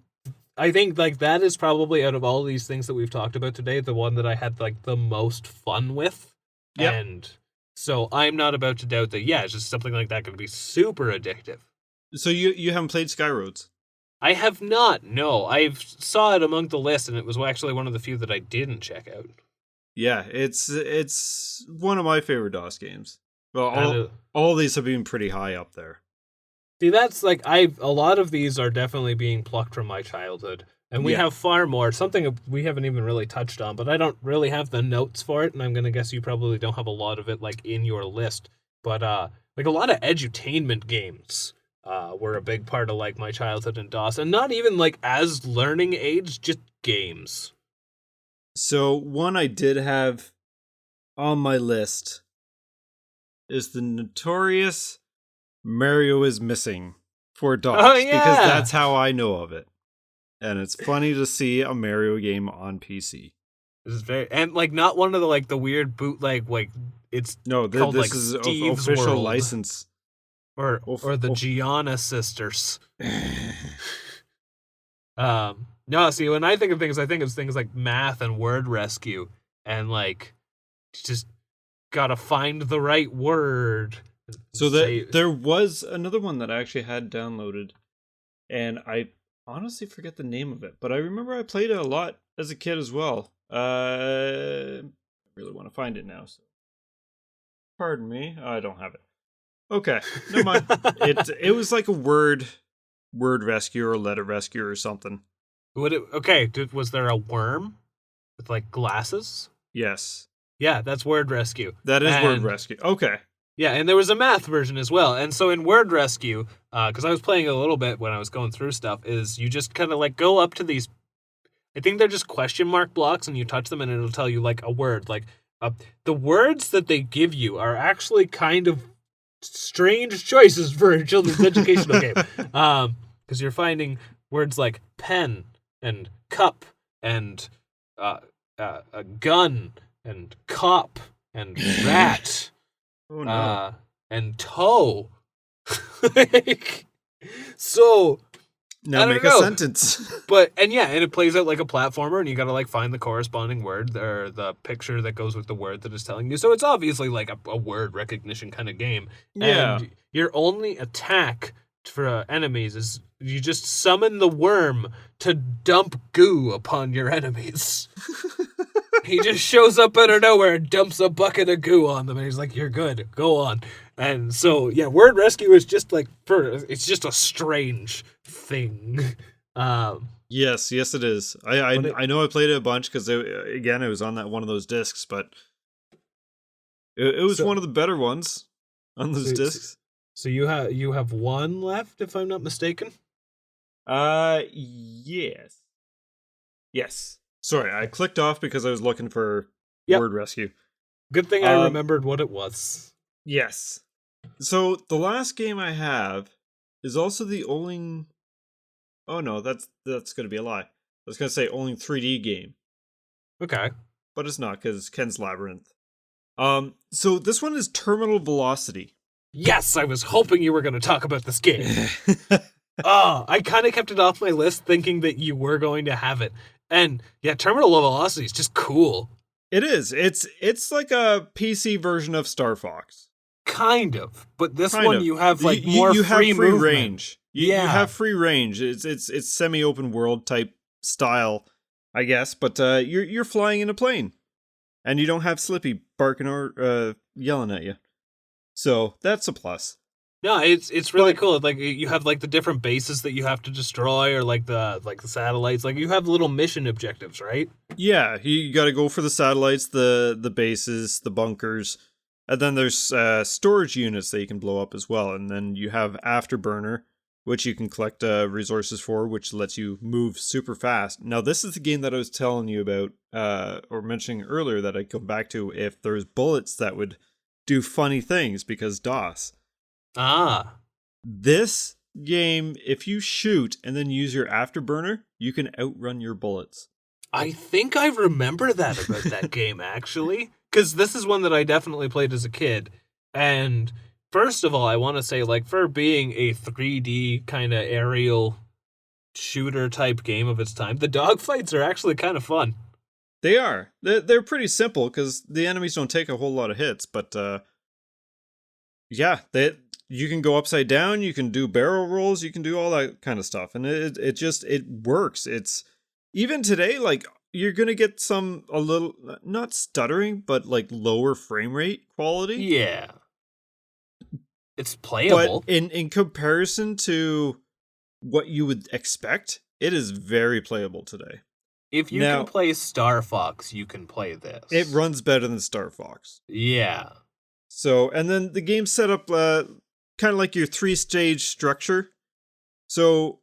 I think like that is probably out of all these things that we've talked about today, the one that I had like the most fun with. Yep. And so I'm not about to doubt that. Yeah, it's just something like that can be super addictive. So you haven't played Skyroads? I have not. No, I've saw it among the list, and it was actually one of the few that I didn't check out. Yeah, it's one of my favorite DOS games. Well, all these have been pretty high up there. See, that's like a lot of these are definitely being plucked from my childhood, and we have far more. Something we haven't even really touched on, but I don't really have the notes for it, and I'm gonna guess you probably don't have a lot of it like in your list. But like a lot of edutainment games were a big part of like my childhood in DOS, and not even like as learning aids, just games. So one I did have on my list is the notorious Mario is Missing for DOS. Oh, yeah. Because that's how I know of it. And it's funny to see a Mario game on PC. This is very, and like not one of the like the weird bootleg like it's no called, this like, is Steve's official World. license or the Gianna sisters. No, see, when I think of things, I think of things like math and word rescue, and like just gotta find the right word. So there was another one that I actually had downloaded. and I honestly forget the name of it, but I remember I played it a lot as a kid as well. I really want to find it now, so pardon me. I don't have it. Okay, never mind. It was like a word rescue or letter rescue or something. Was there a worm with like glasses? Yes. Yeah, that's word rescue. That is word rescue. Okay. Yeah, and there was a math version as well. And so in Word Rescue, because I was playing a little bit when I was going through stuff, is you just kind of like go up to these. I think they're just question mark blocks, and you touch them, and it'll tell you like a word. Like the words that they give you are actually kind of strange choices for a children's educational game. Because you're finding words like pen and cup and a gun and cop and rat. Oh no. And toe. So now make a sentence. And it plays out like a platformer, and you gotta like find the corresponding word or the picture that goes with the word that is telling you. So it's obviously like a word recognition kind of game. Yeah. And your only attack for enemies is you just summon the worm to dump goo upon your enemies. He just shows up out of nowhere and dumps a bucket of goo on them, and he's like, "You're good, go on." And so, yeah, Word Rescue is just like it's just a strange thing. Yes, it is. I know I played it a bunch because it was on that one of those discs, but it was one of the better ones on those discs. So you have one left, if I'm not mistaken. Yes. Sorry, I clicked off because I was looking for Word Rescue. Good thing I remembered what it was. Yes. So the last game I have is also the only. Oh no, that's going to be a lie. I was going to say only 3D game. Okay. But it's not because Ken's Labyrinth. So this one is Terminal Velocity. Yes, I was hoping you were going to talk about this game. I kind of kept it off my list thinking that you were going to have it. And yeah, Terminal Velocity is just cool. It is. It's like a PC version of Star Fox. Kind of. But this one you have like more you free have free movement. Range. You have free range. It's semi-open world type style, I guess, but you're flying in a plane. And you don't have Slippy barking or yelling at you. So, that's a plus. No, it's really cool. Like you have like the different bases that you have to destroy, or like the satellites. Like you have little mission objectives, right? Yeah, you got to go for the satellites, the bases, the bunkers, and then there's storage units that you can blow up as well. And then you have Afterburner, which you can collect resources for, which lets you move super fast. Now, this is the game that I was telling you about, or mentioning earlier that I'd come back to if there's bullets that would do funny things because DOS. This game, if you shoot and then use your Afterburner, you can outrun your bullets. I think I remember that about that game, actually. Because this is one that I definitely played as a kid. And first of all, I want to say, like, for being a 3D kind of aerial shooter type game of its time, the dogfights are actually kind of fun. They are. They're pretty simple because the enemies don't take a whole lot of hits, but yeah, you can go upside down, you can do barrel rolls, you can do all that kind of stuff, and it works. It's even today, like you're gonna get a little not stuttering, but like lower frame rate quality. Yeah, it's playable. But in comparison to what you would expect, it is very playable today. If you can play Star Fox, you can play this. It runs better than Star Fox. Yeah. So, and then the game's set up kind of like your 3-stage structure. So,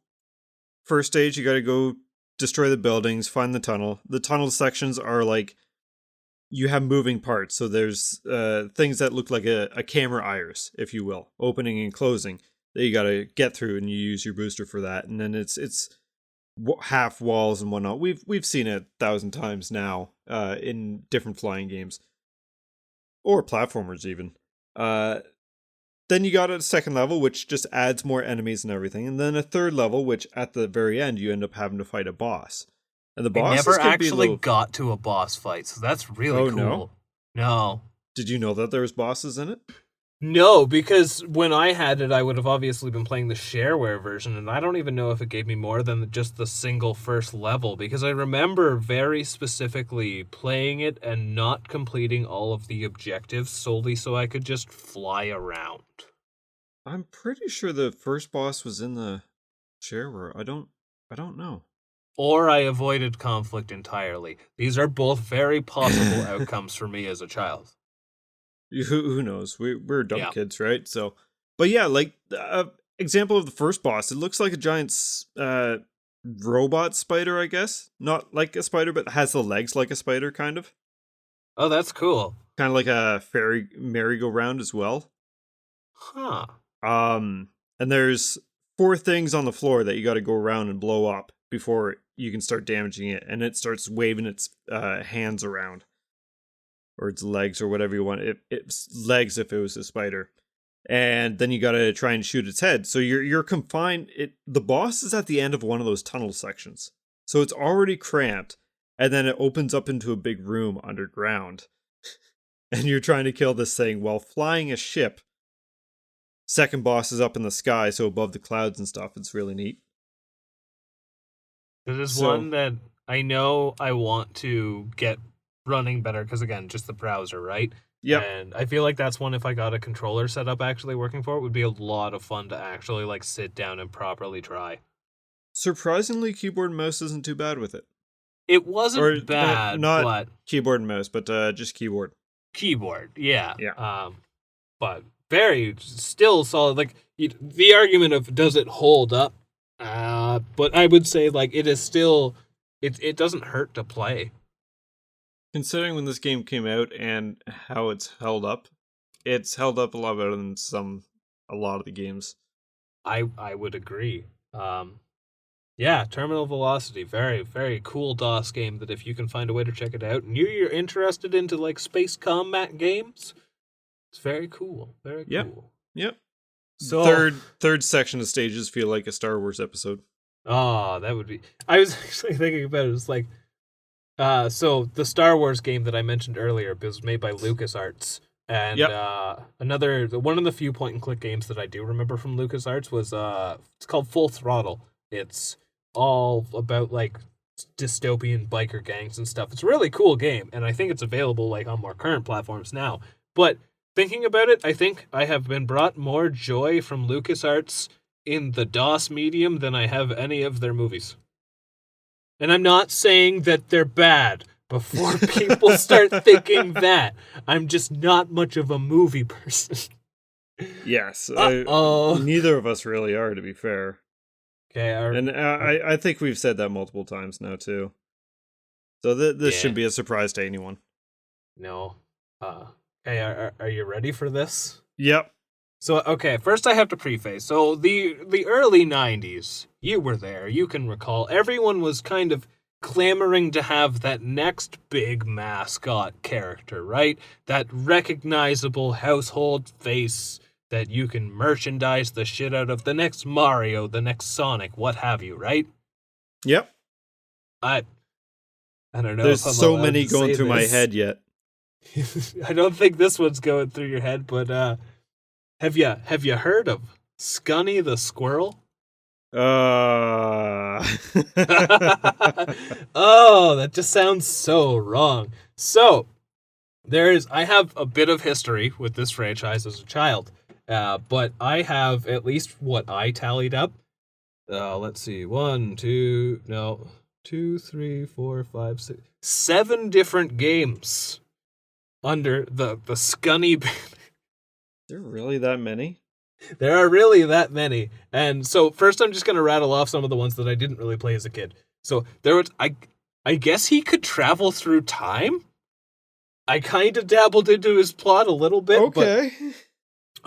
first stage, you got to go destroy the buildings, find the tunnel. The tunnel sections are like, you have moving parts. So there's things that look like a camera iris, if you will, opening and closing that you got to get through, and you use your booster for that. And then it's half walls and whatnot. We've seen it 1,000 times now in different flying games. Or platformers, even. Then you got a second level, which just adds more enemies and everything. And then a third level, which at the very end, you end up having to fight a boss. And the boss never actually got to a boss fight, so that's really cool. No? No. Did you know that there was bosses in it? No, because when I had it, I would have obviously been playing the shareware version, and I don't even know if it gave me more than just the single first level, because I remember very specifically playing it and not completing all of the objectives solely so I could just fly around. I'm pretty sure the first boss was in the shareware. I don't know. Or I avoided conflict entirely. These are both very possible outcomes for me as a child. Who knows? We're dumb Yeah. kids, right? So, but yeah, like example of the first boss, it looks like a giant robot spider, I guess. Not like a spider, but has the legs like a spider, kind of. Oh, that's cool. Kind of like a fairy merry-go-round as well. Huh. And there's 4 things on the floor that you got to go around and blow up before you can start damaging it, and it starts waving its hands around. Or its legs, or whatever you want. It's legs if it was a spider, and then you gotta try and shoot its head. So you're confined. The boss is at the end of one of those tunnel sections, so it's already cramped, and then it opens up into a big room underground, and you're trying to kill this thing while flying a ship. Second boss is up in the sky, so above the clouds and stuff. It's really neat. This is one that I know I want to get running better because, again, just the browser, right? Yeah. And I feel like that's one, if I got a controller set up actually working for it, would be a lot of fun to actually like sit down and properly try. Surprisingly, keyboard and mouse isn't too bad with it. It wasn't bad, not but keyboard and mouse, but just keyboard. Keyboard, yeah. Yeah. But very still solid. Like the argument of does it hold up? But I would say like it is still. It doesn't hurt to play. Considering when this game came out and how it's held up a lot better than a lot of the games. I would agree. Yeah, Terminal Velocity, very very cool DOS game. That if you can find a way to check it out, and you're interested into like space combat games, it's very cool. Very cool. Yep. So third section of stages feel like a Star Wars episode. Oh, that would be. I was actually thinking about it. It's like. So the Star Wars game that I mentioned earlier was made by LucasArts, and one of the few point-and-click games that I do remember from LucasArts was it's called Full Throttle. It's all about like dystopian biker gangs and stuff. It's a really cool game, and I think it's available like on more current platforms now. But thinking about it, I think I have been brought more joy from LucasArts in the DOS medium than I have any of their movies. And I'm not saying that they're bad before people start thinking that. I'm just not much of a movie person. Yes. Neither of us really are, to be fair. Okay. I think we've said that multiple times now, too. So this shouldn't be a surprise to anyone. No. Hey, are you ready for this? Yep. So, okay, first I have to preface. So, the early 90s, you were there, you can recall, everyone was kind of clamoring to have that next big mascot character, right? That recognizable household face that you can merchandise the shit out of, the next Mario, the next Sonic, what have you, right? Yep. I don't know. There's so many going through my head yet. I don't think this one's going through your head, but have you heard of Scunny the Squirrel? Oh, that just sounds so wrong. So, I have a bit of history with this franchise as a child, but I have at least what I tallied up. Let's see, 2, 3, 4, 5, 6, 7 different games under the Scunny banner. There really that many? There are really that many. And so first I'm just going to rattle off some of the ones that I didn't really play as a kid. So there was, I guess he could travel through time? I kind of dabbled into his plot a little bit. Okay. But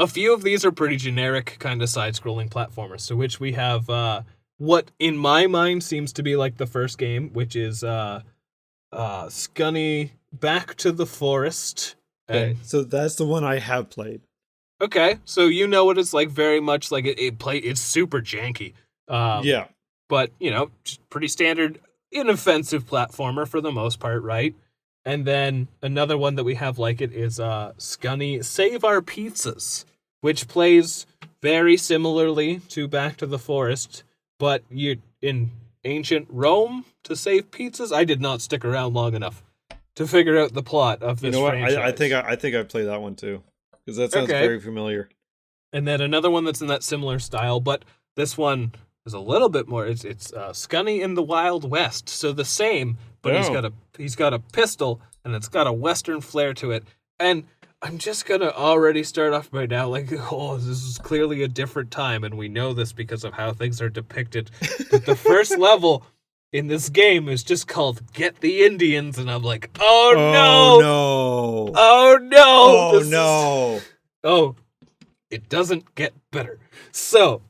a few of these are pretty generic kind of side-scrolling platformers, to which we have what in my mind seems to be like the first game, which is Scunny Back to the Forest. Okay, so that's the one I have played. Okay, so you know what it's like, very much like it's super janky. Yeah. But, just pretty standard, inoffensive platformer for the most part, right? And then another one that we have like it is Scunny Save Our Pizzas, which plays very similarly to Back to the Forest, but you in ancient Rome to save pizzas. I did not stick around long enough to figure out the plot of this franchise. I think I played that one too, because that sounds very familiar. And then another one that's in that similar style, but this one is a little bit more. It's Scunny in the Wild West, so the same, but he's got a pistol and it's got a western flair to it. And I'm just gonna already start off right now like, oh, this is clearly a different time, and we know this because of how things are depicted. But the first level in this game is just called "Get the Indians," and I'm like, oh no, it doesn't get better. So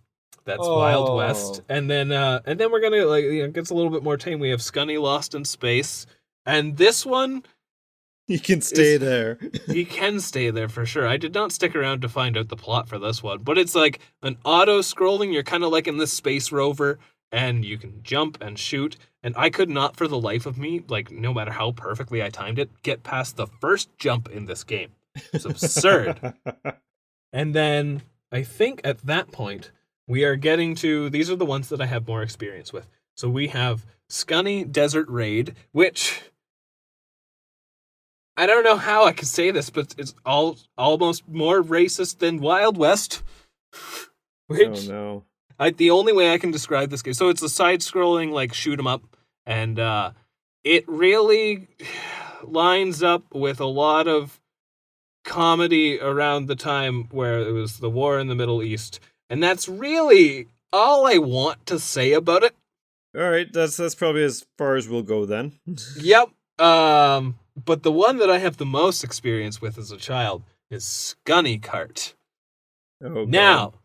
that's Wild West, and then we're gonna it gets a little bit more tame. We have Scunny Lost in Space, and this one. You can stay there. You can stay there for sure. I did not stick around to find out the plot for this one, but it's like an auto-scrolling. You're kind of like in this space rover, and you can jump and shoot. And I could not, for the life of me, like no matter how perfectly I timed it, get past the first jump in this game. It's absurd. And then I think at that point, we are getting to, these are the ones that I have more experience with. So we have Scunny Desert Raid, which... I don't know how I can say this, but it's almost more racist than Wild West. Which, oh no! The only way I can describe this game, so it's a side-scrolling like shoot 'em up, and it really lines up with a lot of comedy around the time where it was the war in the Middle East, and that's really all I want to say about it. All right, that's probably as far as we'll go then. Yep. But the one that I have the most experience with as a child is Scunny Kart. Oh, now,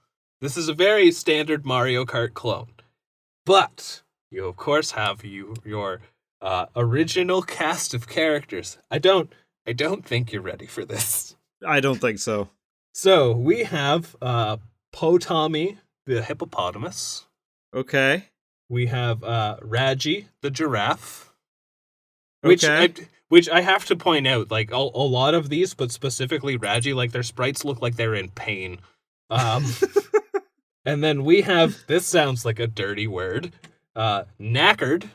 this is a very standard Mario Kart clone, but you of course have your original cast of characters. I don't think you're ready for this. I don't think so. So we have Potami, the hippopotamus. Okay. We have Raji, the giraffe. Okay. Which I have to point out, like a lot of these, but specifically Raji, like their sprites look like they're in pain. And then we have, this sounds like a dirty word, Knackered.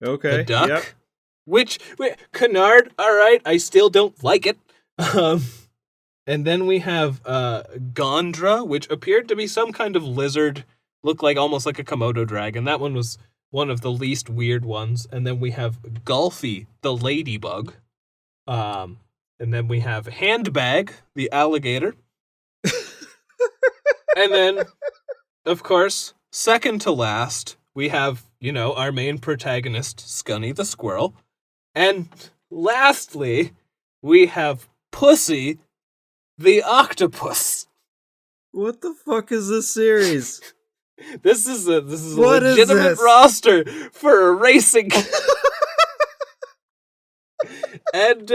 Okay. The duck. Yep. Which, Canard, alright, I still don't like it. And then we have Gondra, which appeared to be some kind of lizard, looked like almost like a Komodo dragon. That one was one of the least weird ones. And then we have Golfy, the ladybug. And then we have Handbag, the alligator. And then, of course, second to last, we have, our main protagonist, Scunny the squirrel. And lastly, we have Pussy, the octopus. What the fuck is this series? This is a legitimate roster for a racing. And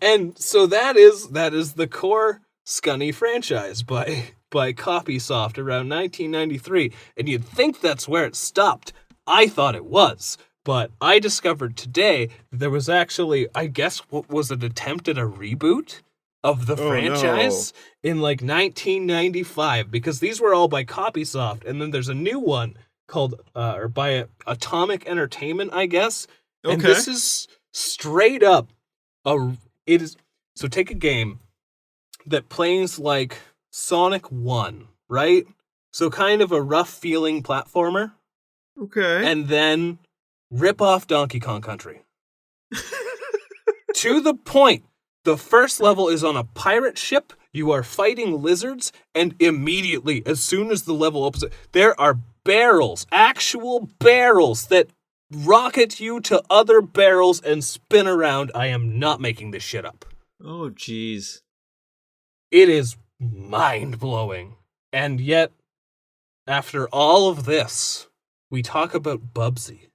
and so that is the core Scunny franchise by Copysoft around 1993, and you'd think that's where it stopped. I thought it was, but I discovered today that there was actually, I guess, what was an attempt at a reboot of the franchise in like 1995, because these were all by Copysoft, and then there's a new one called or by Atomic Entertainment, I guess. And this is straight up so take a game that plays like Sonic 1, right? So kind of a rough feeling platformer. Okay. And then rip off Donkey Kong Country. To the point. The first level is on a pirate ship. You are fighting lizards, and immediately, as soon as the level opens, there are barrels, actual barrels, that rocket you to other barrels and spin around. I am not making this shit up. Oh, jeez. It is mind-blowing. And yet, after all of this, we talk about Bubsy.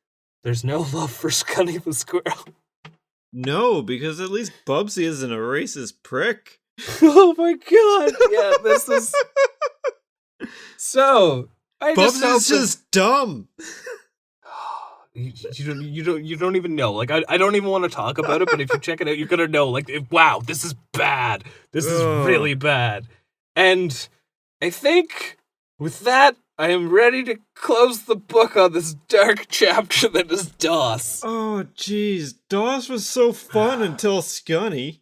There's no love for Scunny the squirrel. No, because at least Bubsy isn't a racist prick. Oh my god! Yeah, this is... So, Bubsy's just dumb. You don't even know. Like I don't even want to talk about it, but if you check it out, you're gonna know. Like, wow, this is bad. This is really bad. And I think with that, I am ready to close the book on this dark chapter that is DOS. Oh, jeez, DOS was so fun until Scunny.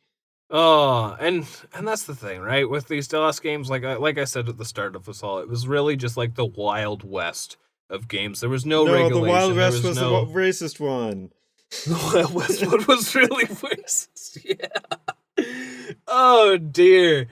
Oh, and that's the thing, right? With these DOS games, like I said at the start of this all, it was really just like the Wild West of games. There was no regulation. The Wild West was the racist one. The Wild West one was really racist. Yeah. Oh dear.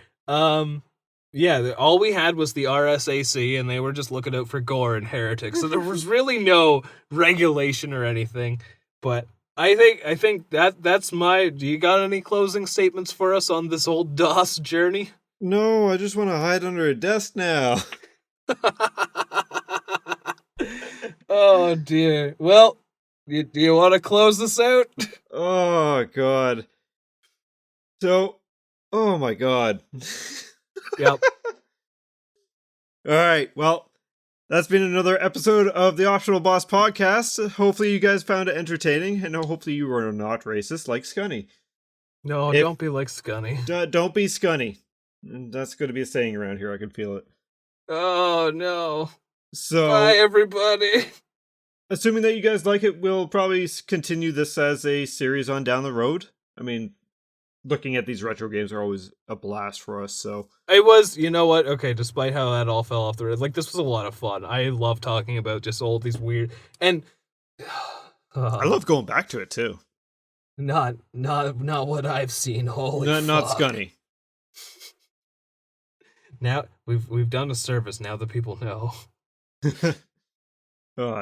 Yeah, all we had was the RSAC, and they were just looking out for gore and heretics. So there was really no regulation or anything. But I think that's my. Do you got any closing statements for us on this old DOS journey? No, I just want to hide under a desk now. Oh dear. Well, do you want to close this out? Oh god. So, oh my god. Yep. All right. Well, that's been another episode of the Optional Boss podcast. Hopefully you guys found it entertaining, and hopefully you were not racist like Scunny. No, don't be like Scunny. Don't be Scunny. That's going to be a saying around here. I can feel it. Oh no. So, bye everybody. Assuming that you guys like it, we'll probably continue this as a series on down the road. I mean, looking at these retro games are always a blast for us, so. It was, you know what, okay, despite how that all fell off the road, like, this was a lot of fun. I love talking about just all these weird, and... I love going back to it, too. Not what I've seen, holy fuck. Not Scunny. Now, we've done a service, now the people know.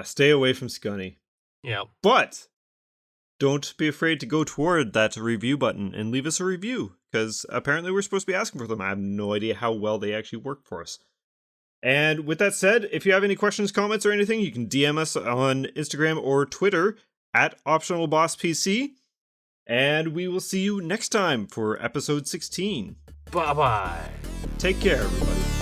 Stay away from Scunny. Yeah. But don't be afraid to go toward that review button and leave us a review, because apparently we're supposed to be asking for them. I have no idea how well they actually work for us. And with that said, if you have any questions, comments, or anything, you can DM us on Instagram or Twitter at OptionalBossPC. And we will see you next time for episode 16. Bye-bye. Take care, everybody.